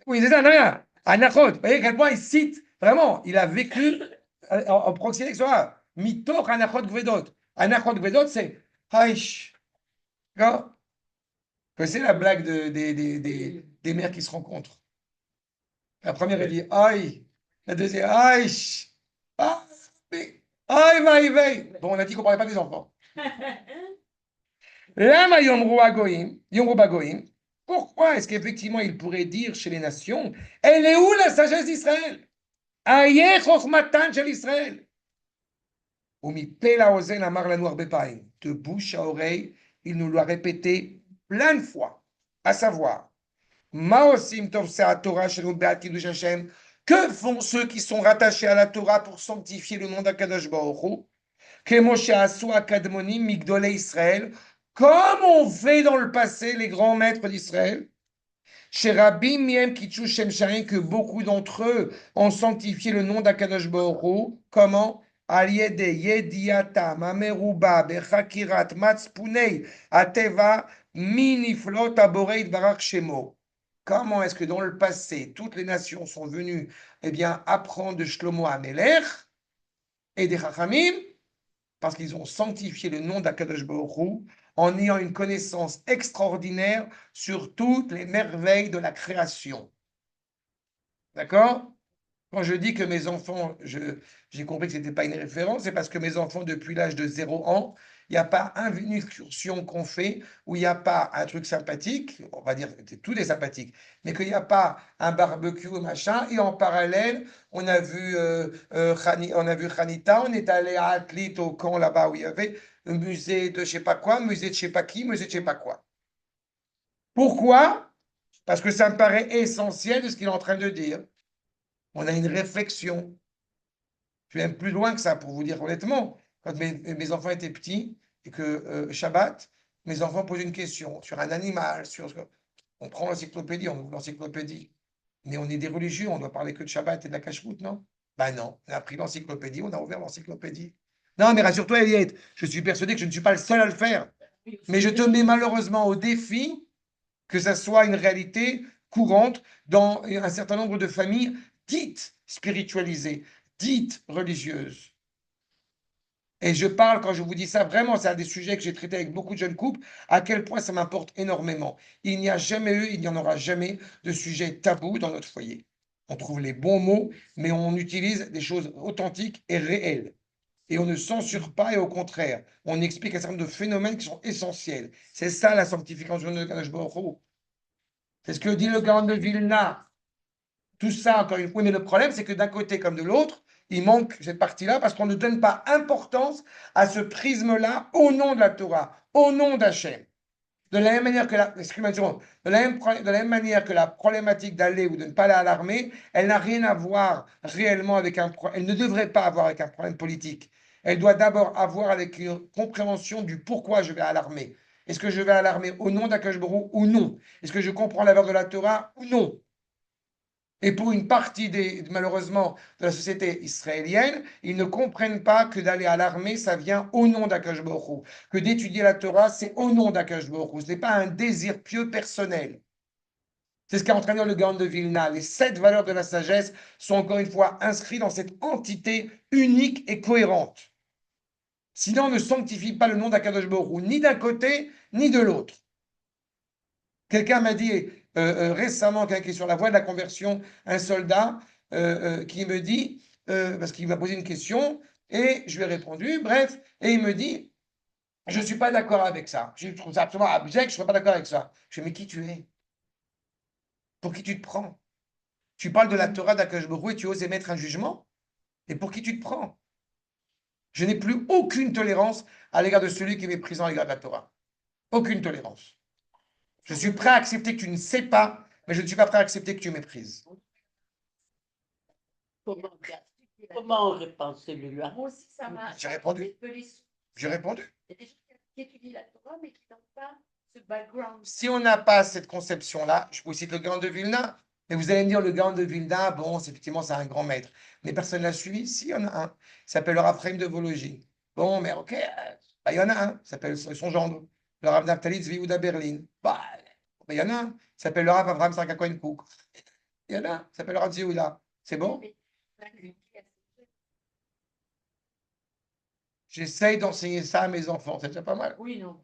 Speaker 1: Oui, c'est ça, non, rien. Anachot, vous voyez à quel point il cite, vraiment, il a vécu en proximité avec soi. Mitor Anachot Kvedot. Anachot Kvedot, c'est Haïch. D'accord? C'est la blague des mères qui se rencontrent. La première, elle dit aïe. La deuxième, aïe. Aïe, aïe, aïe. Bon, on a dit qu'on ne parlait pas des enfants. Lama Yomru Bagoim. Pourquoi est-ce qu'effectivement il pourrait dire chez les nations, elle est où la sagesse d'Israël? Aïe, Chochmatan shel Israël. Omi Pela Ozen Amar Lanu Arbe Paim. De bouche à oreille, il nous l'a répété plein de fois. À savoir, Maosim Tov Se'at Torah Shenu Be'at Kiddush Hashem. Que font ceux qui sont rattachés à la Torah pour sanctifier le nom d'Akadosh Baruch Hu? Que Moshe Asu Akadmonim Migdolei Israël, comme on fait dans le passé les grands maîtres d'Israël. Chez Rabbi Miem Kitchu Shem Sharim, que beaucoup d'entre eux ont sanctifié le nom d'Akadosh Baruch Hu. Comment? Aliede Yediata Mameruba Bechakirat Matspunei Ateva Miniflot Aboreit Barak Shemo. Comment est-ce que dans le passé, toutes les nations sont venues apprendre de Shlomo Amelech et des Chachamim parce qu'ils ont sanctifié le nom d'Akadosh Baruch Hu en ayant une connaissance extraordinaire sur toutes les merveilles de la création. D'accord? Quand je dis que mes enfants, j'ai compris que ce n'était pas une référence, c'est parce que mes enfants, depuis l'âge de 0 ans, il n'y a pas une excursion qu'on fait où il n'y a pas un truc sympathique, on va dire que tout est sympathique, mais qu'il n'y a pas un barbecue ou machin, et en parallèle, on a vu Khanita, on est allé à Atlit au camp là-bas où il y avait un musée de je sais pas quoi, musée de je sais pas qui, musée de je sais pas quoi. Pourquoi? Parce que ça me paraît essentiel de ce qu'il est en train de dire. On a une réflexion. Je vais même plus loin que ça pour vous dire honnêtement. Quand mes enfants étaient petits et que Shabbat, mes enfants posaient une question sur un animal, on prend l'encyclopédie, on ouvre l'encyclopédie. Mais on est des religieux, on doit parler que de Shabbat et de la cache-route, non? Ben non, on a pris l'encyclopédie, on a ouvert l'encyclopédie. Non, mais rassure-toi, Eliette, je suis persuadé que je ne suis pas le seul à le faire. Mais je te mets malheureusement au défi que ça soit une réalité courante dans un certain nombre de familles dites spiritualisées, dites religieuses. Et je parle, quand je vous dis ça, vraiment, c'est un des sujets que j'ai traité avec beaucoup de jeunes couples, à quel point ça m'importe énormément. Il n'y a jamais eu, il n'y en aura jamais de sujet tabou dans notre foyer. On trouve les bons mots, mais on utilise des choses authentiques et réelles. Et on ne censure pas, et au contraire, on explique un certain nombre de phénomènes qui sont essentiels. C'est ça la sanctification de Kadosh Baruch Hu. C'est ce que dit le Gaon de Vilna. Tout ça, encore une fois, mais le problème, c'est que d'un côté comme de l'autre, il manque cette partie-là parce qu'on ne donne pas importance à ce prisme-là au nom de la Torah, au nom d'Hachem. De la même manière que de la même manière que la problématique d'aller ou de ne pas aller à l'armée, elle n'a rien à voir réellement avec elle ne devrait pas avoir avec un problème politique. Elle doit d'abord avoir avec une compréhension du pourquoi je vais à l'armée. Est-ce que je vais à l'armée au nom d'Akash Baruch ou non? Est-ce que je comprends la valeur de la Torah ou non? Et pour une partie malheureusement de la société israélienne, ils ne comprennent pas que d'aller à l'armée, ça vient au nom d'Akash Baruch Hu. Que d'étudier la Torah, c'est au nom d'Akash Baruch Hu. Ce n'est pas un désir pieux personnel. C'est ce qu'a entraîné le Gaon de Vilna. Les 7 valeurs de la sagesse sont encore une fois inscrites dans cette entité unique et cohérente. Sinon, on ne sanctifie pas le nom d'Akadosh Baruch Hu, ni d'un côté, ni de l'autre. Quelqu'un m'a dit récemment, quelqu'un qui est sur la voie de la conversion, un soldat qui me dit, parce qu'il m'a posé une question, et je lui ai répondu, bref, et il me dit, je ne suis pas d'accord avec ça. Je trouve ça absolument abject, je ne suis pas d'accord avec ça. Je lui ai dit, mais qui tu es? Pour qui tu te prends? Tu parles de la Torah d'Akadosh Baruch Hu et tu oses émettre un jugement? Et pour qui tu te prends? Je n'ai plus aucune tolérance à l'égard de celui qui est méprisant à l'égard de la Torah. Aucune tolérance. Je suis prêt à accepter que tu ne sais pas, mais je ne suis pas prêt à accepter que tu méprises.
Speaker 5: Comment on répond celui-là?
Speaker 4: Moi aussi, ça m'a.
Speaker 1: J'ai répondu.
Speaker 4: interpellé.
Speaker 1: J'ai répondu.
Speaker 4: Il y a des gens qui étudient la Torah, mais qui n'ont pas ce background.
Speaker 1: Si on n'a pas cette conception-là, je vous cite le Gaon de Vilna, mais vous allez me dire le Gaon de Vilna, bon, effectivement, c'est un grand maître. Mais personne ne l'a suivi. Si, il y en a un. Il s'appelle le Rav Chaim de Vologine. Bon, mais ok, bah, il y en a un. Il s'appelle son gendre, le Rav Naftali Tzvi Berlin. Bah, il y en a un. Il s'appelle le Rav Avraham Sarka Cohen Cook. Il y en a un. Il s'appelle le Rav Zioula. C'est bon? J'essaye d'enseigner ça à mes enfants. C'est déjà pas mal.
Speaker 4: Oui, non.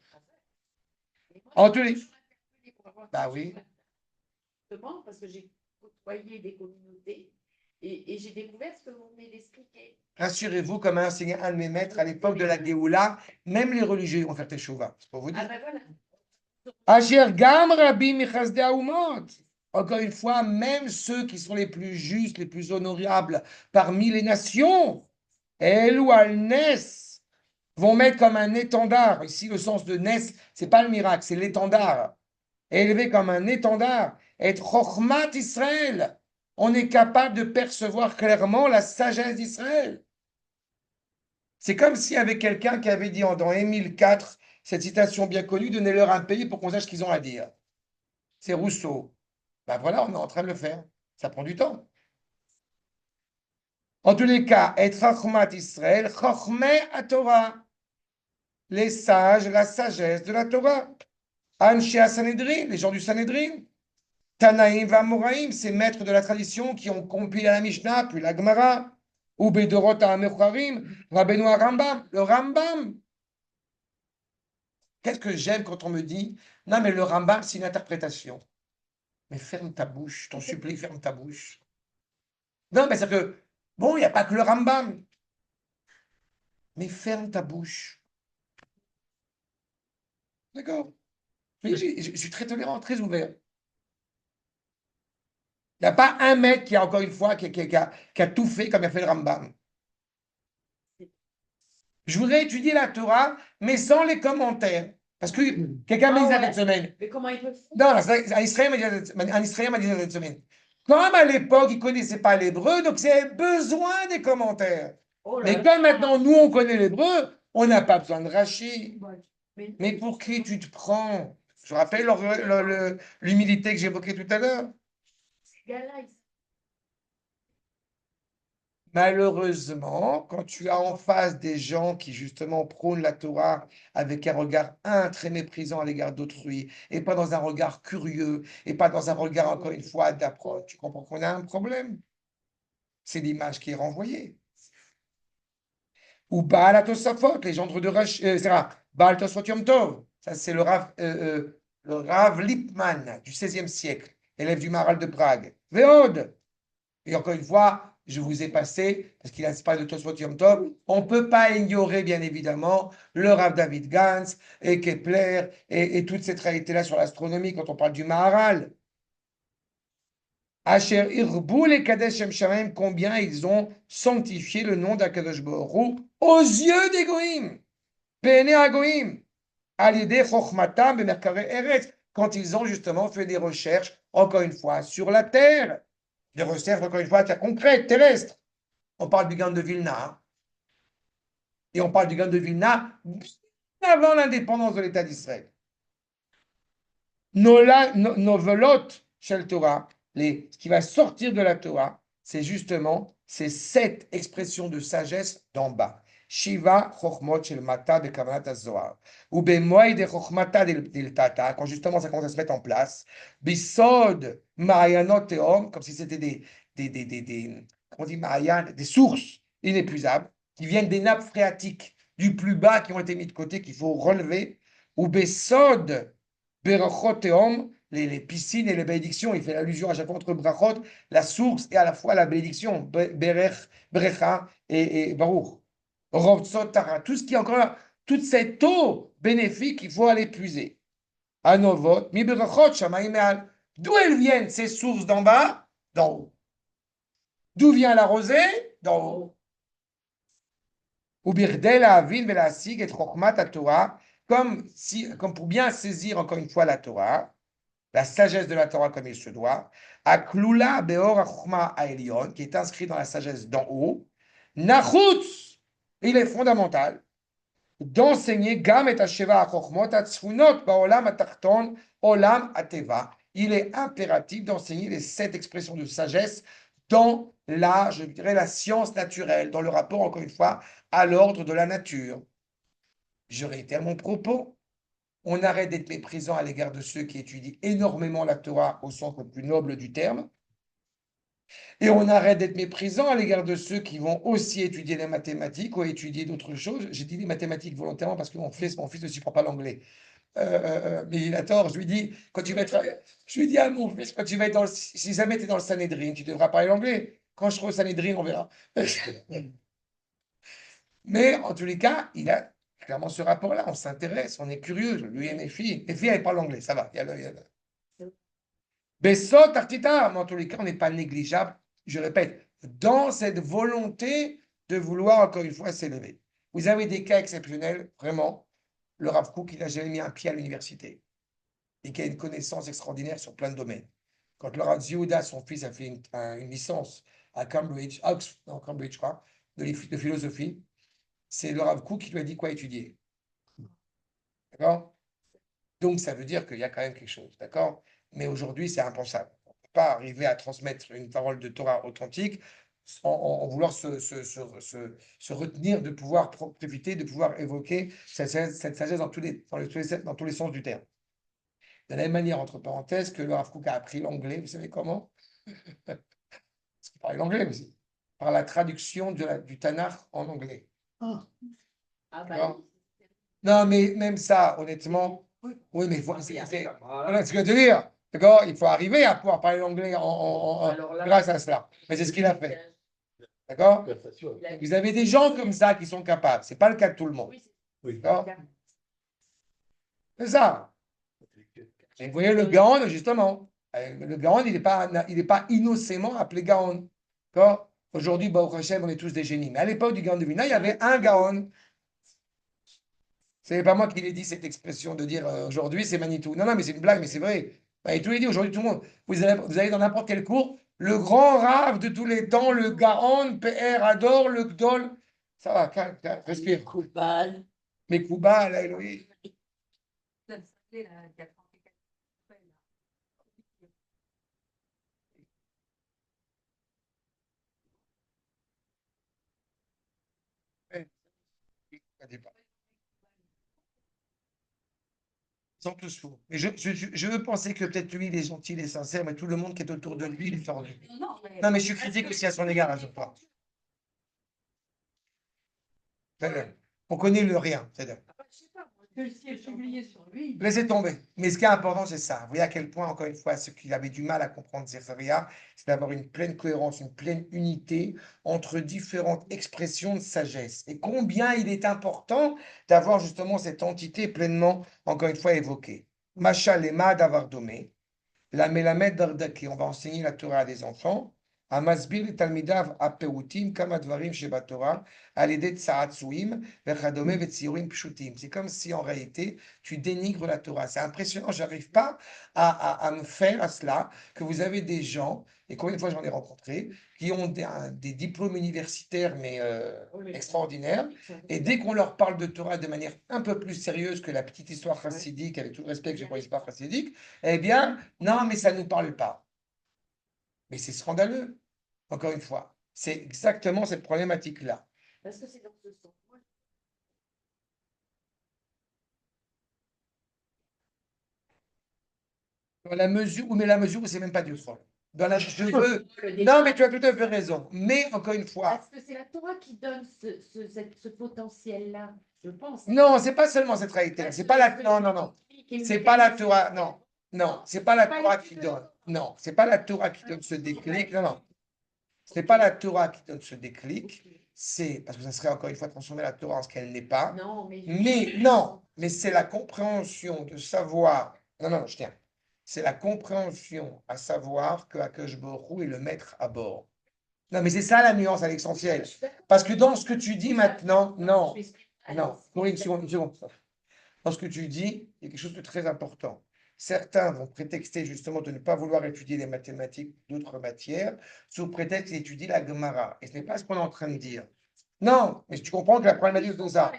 Speaker 1: En tous les... Bah oui.
Speaker 4: Justement, parce que j'ai côtoyé des communautés et j'ai découvert ce que vous venez d'expliquer.
Speaker 1: Rassurez-vous, comme a enseigné un de mes maîtres à l'époque de la Géoula, même les religieux vont faire teshuva. C'est pour vous dire.
Speaker 4: Ah ben voilà.
Speaker 1: Asher gam rabbi michasdei haumot. Encore une fois, même ceux qui sont les plus justes, les plus honorables parmi les nations, Elou al Nes, vont mettre comme un étendard. Ici, le sens de Nes, c'est pas le miracle, c'est l'étendard. Élevé comme un étendard, être Chochmat Israël. On est capable de percevoir clairement la sagesse d'Israël. C'est comme s'il y avait quelqu'un qui avait dit dans Émile 4, cette citation bien connue, donnez-leur un pays pour qu'on sache ce qu'ils ont à dire. C'est Rousseau. Ben voilà, on est en train de le faire. Ça prend du temps. En tous les cas, être Chochmat Israël, Chochmei à Torah. Les sages, la sagesse de la Torah. Anshe Sanhedrin, les gens du Sanhedrin. Tanaïm Vamoraïm, ces maîtres de la tradition qui ont compilé la Mishnah, puis la Gemara. Ou Bedorot HaMechorarim, Rabbeinu Rambam, le Rambam. Qu'est-ce que j'aime quand on me dit, non mais le Rambam c'est une interprétation. Mais ferme ta bouche, je t'en supplie, ferme ta bouche. Non, mais c'est que, bon, il n'y a pas que le Rambam. Mais ferme ta bouche. D'accord? Je suis très tolérant, très ouvert. Il n'y a pas un mec qui a, encore une fois, qui a tout fait comme a fait le Rambam. Je voudrais étudier la Torah, mais sans les commentaires. Parce que quelqu'un m'a dit ça cette semaine.
Speaker 4: Mais comment ils peuvent faire?
Speaker 1: Non, un Israélien m'a dit ça cette semaine. Comme à l'époque, ils ne connaissaient pas l'hébreu, donc ils avaient besoin des commentaires.
Speaker 4: Oh là
Speaker 1: Mais
Speaker 4: là.
Speaker 1: comme maintenant, nous, on connaît l'hébreu, on n'a pas besoin de Rachi.
Speaker 4: Mais
Speaker 1: Mais pour qui tu te prends? Je rappelle l'humilité que j'évoquais tout à l'heure.
Speaker 4: ces gars-là,
Speaker 1: Malheureusement, quand tu as en face des gens qui justement prônent la Torah avec un regard très méprisant à l'égard d'autrui, et pas dans un regard curieux, et pas dans un regard, encore une fois, d'approche, tu comprends qu'on a un problème. C'est l'image qui est renvoyée. Ou Baal Tosafot, les gendres de Rashi, Baal Tosafot Yom Tov. Ça, c'est le Rav Lippmann du XVIe siècle, élève du Maharal de Prague. Véode. Et encore une fois, je vous ai passé, parce qu'il a parlé de Tosfot Yom Tov, on ne peut pas ignorer, bien évidemment, le Rav David Gans et Kepler et toute cette réalité-là sur l'astronomie quand on parle du Maharal. Asher Irbu les Kadesh Shem Shamaim, combien ils ont sanctifié le nom d'Akadosh Baruch Hu aux yeux des Goïm, Bene Agoïm, Alidé Chochmatam Bemerkare Eretz, quand ils ont justement fait des recherches, encore une fois, sur la terre, des recherches, encore une fois, concrètes, terrestres. On parle du Gaon de Vilna, hein, et on parle du Gaon de Vilna avant l'indépendance de l'État d'Israël. Novelot Shel Torah, ce qui va sortir de la Torah, c'est justement ces 7 expressions de sagesse d'en bas. Shiva Chochmot Shel Mata de Kavanat HaZohar. Ou Bemoy de Chochmata del Tata, quand justement ça commence à se mettre en place. Bisod Ma'ayanot Teom, comme si c'était comment on dit Ma'ayan, des sources inépuisables, qui viennent des nappes phréatiques du plus bas qui ont été mis de côté, qu'il faut relever. Ou Besod Berachot Teom, les piscines et les bénédictions, il fait allusion à chaque fois entre brachot, la source et à la fois la bénédiction, Berecha et Baruch. Rovtzot Tara, tout ce qui est encore là, toute cette eau bénéfique, il faut aller puiser. Anovot, mi berachot, Shamaim Me'al. D'où elles viennent ces sources d'en bas? D'en haut. D'où vient la rosée? D'en haut. Ou birdel avin velasig et chokhmat Torah, comme pour bien saisir encore une fois la Torah, la sagesse de la Torah comme il se doit, Aklula Beor Achma Aelion, qui est inscrit dans la sagesse d'en haut, Nachutz, il est fondamental d'enseigner Gam et Asheva Achochmot Atzfunot Baolam Atachton Olam Ateva. Il est impératif d'enseigner les 7 expressions de sagesse dans je dirais, la science naturelle, dans le rapport, encore une fois, à l'ordre de la nature. Je réitère mon propos. On arrête d'être méprisant à l'égard de ceux qui étudient énormément la Torah au sens le plus noble du terme. Et on arrête d'être méprisant à l'égard de ceux qui vont aussi étudier les mathématiques ou étudier d'autres choses. J'ai dit les mathématiques volontairement parce que mon fils ne supporte pas l'anglais. Mais il a tort. Je lui dis, je lui dis à mon fils, quand tu vas être si jamais tu es dans le Sanhedrin, tu devras parler l'anglais. Quand je serai au Sanhedrin, on verra. Mais en tous les cas, il a clairement ce rapport-là. On s'intéresse, on est curieux. Lui et mes filles. Mes filles, elles parlent anglais, ça va. Bessot, Artita, mais en tous les cas, on n'est pas négligeable. Je répète, dans cette volonté de vouloir encore une fois s'élever. Vous avez des cas exceptionnels, vraiment. Le Rav Kook, il n'a jamais mis un pied à l'université et qui a une connaissance extraordinaire sur plein de domaines. Quand le Rav Yehuda, son fils, a fait une licence à Cambridge, Cambridge, je crois, de philosophie, c'est le Rav Kook qui lui a dit quoi étudier. D'accord? Donc, ça veut dire qu'il y a quand même quelque chose. D'accord? Mais aujourd'hui, c'est impensable. On ne peut pas arriver à transmettre une parole de Torah authentique en vouloir se retenir de pouvoir profiter, de pouvoir évoquer cette sagesse dans tous les sens du terme. De la même manière, entre parenthèses, que le Rav Kook a appris l'anglais, vous savez comment? Parce qu'il parlait l'anglais aussi. Par la traduction du Tanakh en anglais. Non, mais même ça, honnêtement, oui, mais voilà ce que je veux dire. D'accord? Il faut arriver à pouvoir parler l'anglais grâce à cela. Mais c'est ce qu'il a fait. D'accord? Vous avez des gens comme ça qui sont capables. Ce n'est pas le cas de tout le monde. D'accord? C'est ça. Et vous voyez le Gaon, justement. Le Gaon, il n'est pas innocemment appelé Gaon. D'accord? Aujourd'hui, Baruch Hashem, on est tous des génies. Mais à l'époque du Gaon de Vilna, il y avait un Gaon. Ce n'est pas moi qui l'ai dit cette expression de dire aujourd'hui c'est Manitou. Non, non, mais c'est une blague, mais c'est vrai. Manitou, il dit aujourd'hui tout le monde. Vous allez dans n'importe quel cours, le grand rave de tous les temps, le Gaon, PR, Ador, le Gdol. Ça va, calme, respire.
Speaker 5: Koubal.
Speaker 1: Mais Kouba, là, Elohim. Ils sont tous fous. Mais je veux penser que peut-être lui, il est gentil, il est sincère, mais tout le monde qui est autour de lui, il est tordu. Non, mais je suis critique aussi à son égard, à ce point. On connaît le rien, c'est-à-dire.
Speaker 3: Que le ciel publié sur lui.
Speaker 1: Laissez tomber. Mais ce qui est important, c'est ça. Vous voyez à quel point, encore une fois, ce qu'il avait du mal à comprendre, Zéphania, c'est d'avoir une pleine cohérence, une pleine unité entre différentes expressions de sagesse. Et combien il est important d'avoir justement cette entité pleinement, encore une fois, évoquée. Machal Ema Davardomé, la Melamed Dardaki, on va enseigner la Torah à des enfants. Amasbil et Talmidav apeutim kamadvarim sheba Torah, alidet tsaatsuim, vechadome vetsiurim pshutim. C'est comme si en réalité tu dénigres la Torah. C'est impressionnant, j'arrive pas à me faire à cela que vous avez des gens, et combien de fois j'en ai rencontré, qui ont des diplômes universitaires mais extraordinaires, et dès qu'on leur parle de Torah de manière un peu plus sérieuse que la petite histoire chassidique, avec tout le respect que j'ai pour l'histoire chassidique, eh bien, non, mais ça ne nous parle pas. Mais c'est scandaleux, encore une fois. C'est exactement cette problématique-là.
Speaker 4: Parce que c'est dans ce sens. Moi,
Speaker 1: Dans la mesure où, mais la mesure où c'est même pas Dieu seul. Dans la, je veux, non, mais tu as tout à fait raison. Mais encore une fois,
Speaker 4: parce que c'est la Torah qui donne ce potentiel-là, je pense.
Speaker 1: non, c'est pas seulement cette réalité. C'est pas la, non, non, non. C'est pas la Torah, non. Non, c'est pas la Torah qui donne. Non, c'est pas la Torah qui donne ce déclic. Non, non. Ce n'est pas la Torah qui donne ce déclic. C'est parce que ça serait encore une fois transformer la Torah en ce qu'elle n'est pas.
Speaker 4: Non, mais
Speaker 1: Non, mais c'est la compréhension de savoir. Non, non, je tiens. C'est la compréhension à savoir que Akadosh Baruch Hu est le maître à bord. Non, mais c'est ça la nuance à l'essentiel. Parce que dans ce que tu dis maintenant, non, non, Corinne, une seconde. Dans ce que tu dis, il y a quelque chose de très important. Certains vont prétexter justement de ne pas vouloir étudier les mathématiques ou d'autres matières sous prétexte d'étudier la Gemara. Et ce n'est pas ce qu'on est en train de dire. Non, mais tu comprends que la problématique c'est ça.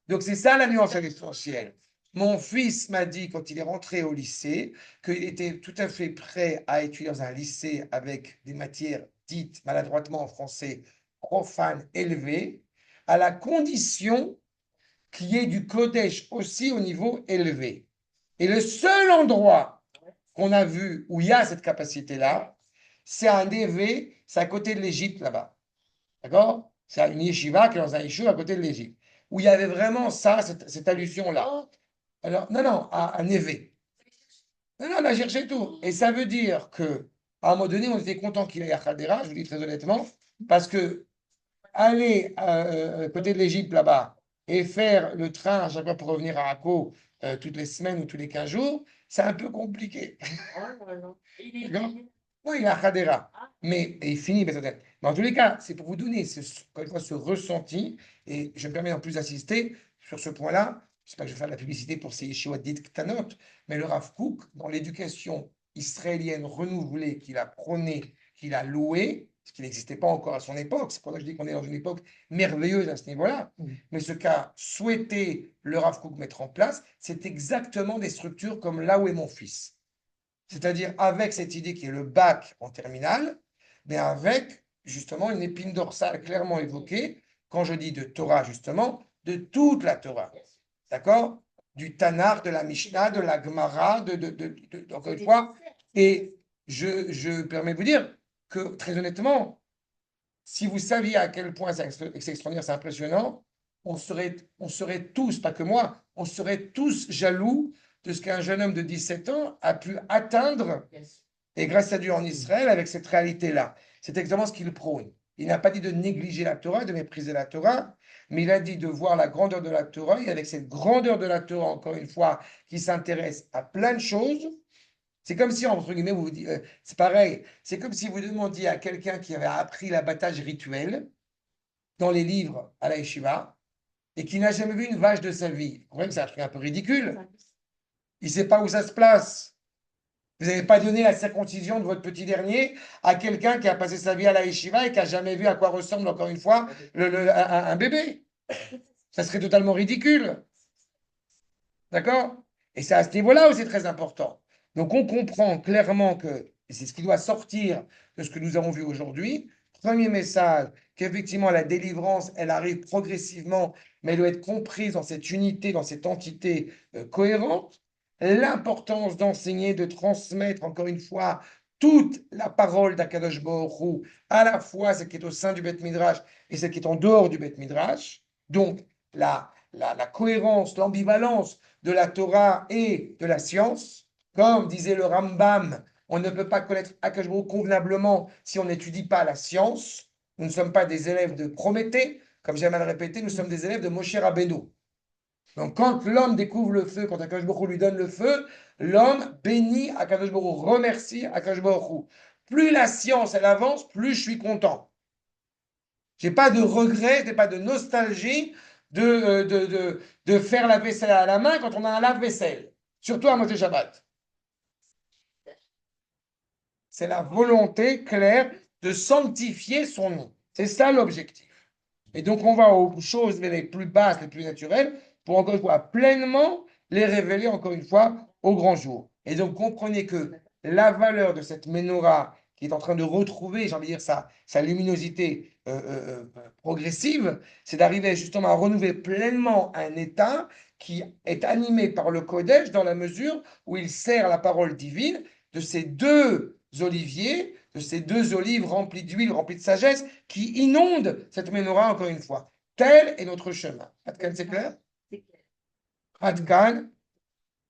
Speaker 1: Donc c'est ça la nuance à l'essentiel. Mon fils m'a dit quand il est rentré au lycée qu'il était tout à fait prêt à étudier dans un lycée avec des matières dites maladroitement en français profanes élevées, à la condition qu'il y ait du Kodesh aussi au niveau élevé. Et le seul endroit qu'on a vu où il y a cette capacité-là, c'est un DV, c'est à côté de l'Égypte là-bas. D'accord? C'est une yeshiva qui est dans un yeshiva à côté de l'Égypte. Où il y avait vraiment ça, cette allusion-là. Alors, non, non, à Névé. Non, non, on a cherché tout. Et ça veut dire que à un moment donné, on était content qu'il aille à Khadera, je vous dis très honnêtement, parce que aller côté de l'Égypte là-bas et faire le train à chaque fois pour revenir à Akko toutes les semaines ou tous les 15 jours, c'est un peu compliqué. D'accord? Non, il est à Khadera. Mais et il finit, mais en tous les cas, c'est pour vous donner encore une fois, ce ressenti. Et je me permets en plus d'insister sur ce point-là. Je ne sais pas que je vais faire de la publicité pour ces yeshivot dites Ktanot, mais le Rav Kook, dans l'éducation israélienne renouvelée qu'il a prônée, qu'il a louée, ce qui n'existait pas encore à son époque, c'est pour ça que je dis qu'on est dans une époque merveilleuse à ce niveau-là, mais ce qu'a souhaité le Rav Kook mettre en place, c'est exactement des structures comme là où est mon fils. C'est-à-dire avec cette idée qui est le bac en terminale, mais avec justement une épine dorsale clairement évoquée, quand je dis de Torah justement, de toute la Torah. D'accord? Du Tanakh, de la Mishnah, de la Gemara, encore une fois. Et je permets de vous dire que, très honnêtement, si vous saviez à quel point c'est extraordinaire, c'est impressionnant, on serait tous, pas que moi, on serait tous jaloux de ce qu'un jeune homme de 17 ans a pu atteindre, et grâce à Dieu en Israël, avec cette réalité-là. C'est exactement ce qu'il prône. Il n'a pas dit de négliger la Torah, de mépriser la Torah, mais il a dit de voir la grandeur de la Torah, et avec cette grandeur de la Torah, encore une fois, qui s'intéresse à plein de choses. C'est comme si, entre guillemets, vous dites, c'est pareil, c'est comme si vous demandiez à quelqu'un qui avait appris l'abattage rituel dans les livres à la yeshiva et qui n'a jamais vu une vache de sa vie. Vous comprenez que c'est un truc un peu ridicule. Il ne sait pas où ça se place. Vous n'avez pas donné la circoncision de votre petit dernier à quelqu'un qui a passé sa vie à la yeshiva et qui n'a jamais vu à quoi ressemble, encore une fois, un bébé. Ça serait totalement ridicule. D'accord? Et c'est à ce niveau-là où c'est très important. Donc on comprend clairement que, et c'est ce qui doit sortir de ce que nous avons vu aujourd'hui, premier message, qu'effectivement la délivrance, elle arrive progressivement, mais elle doit être comprise dans cette unité, dans cette entité cohérente. L'importance d'enseigner, de transmettre, encore une fois, toute la parole d'Akadosh Baruch Hu, à la fois celle qui est au sein du Beth Midrash et celle qui est en dehors du Beth Midrash. Donc, la cohérence, l'ambivalence de la Torah et de la science. Comme disait le Rambam, on ne peut pas connaître Akadosh Baruch Hu convenablement si on n'étudie pas la science. Nous ne sommes pas des élèves de Prométhée, comme j'aime à le répéter, nous sommes des élèves de Moshe Rabbeinu. Donc quand l'homme découvre le feu, quand Akadosh Baruch Hu lui donne le feu, l'homme bénit Akadosh Baruch Hu, remercie Akadosh Baruch Hu. Plus la science elle avance, plus je suis content. J'ai pas de regret, j'ai pas de nostalgie de faire la vaisselle à la main quand on a un lave-vaisselle, surtout à Moshe Shabbat. C'est la volonté claire de sanctifier son nom. C'est ça l'objectif. Et donc, on va aux choses les plus basses, les plus naturelles, pour encore une fois pleinement les révéler encore une fois au grand jour. Et donc, comprenez que la valeur de cette menorah qui est en train de retrouver, j'ai envie de dire, sa luminosité progressive, c'est d'arriver justement à renouveler pleinement un état qui est animé par le Kodesh dans la mesure où il sert la parole divine de ces deux oliviers, de ces deux olives remplies d'huile, remplies de sagesse, qui inondent cette menorah encore une fois. Tel est notre chemin. Adkan, c'est clair?
Speaker 4: C'est clair.
Speaker 1: Adkan,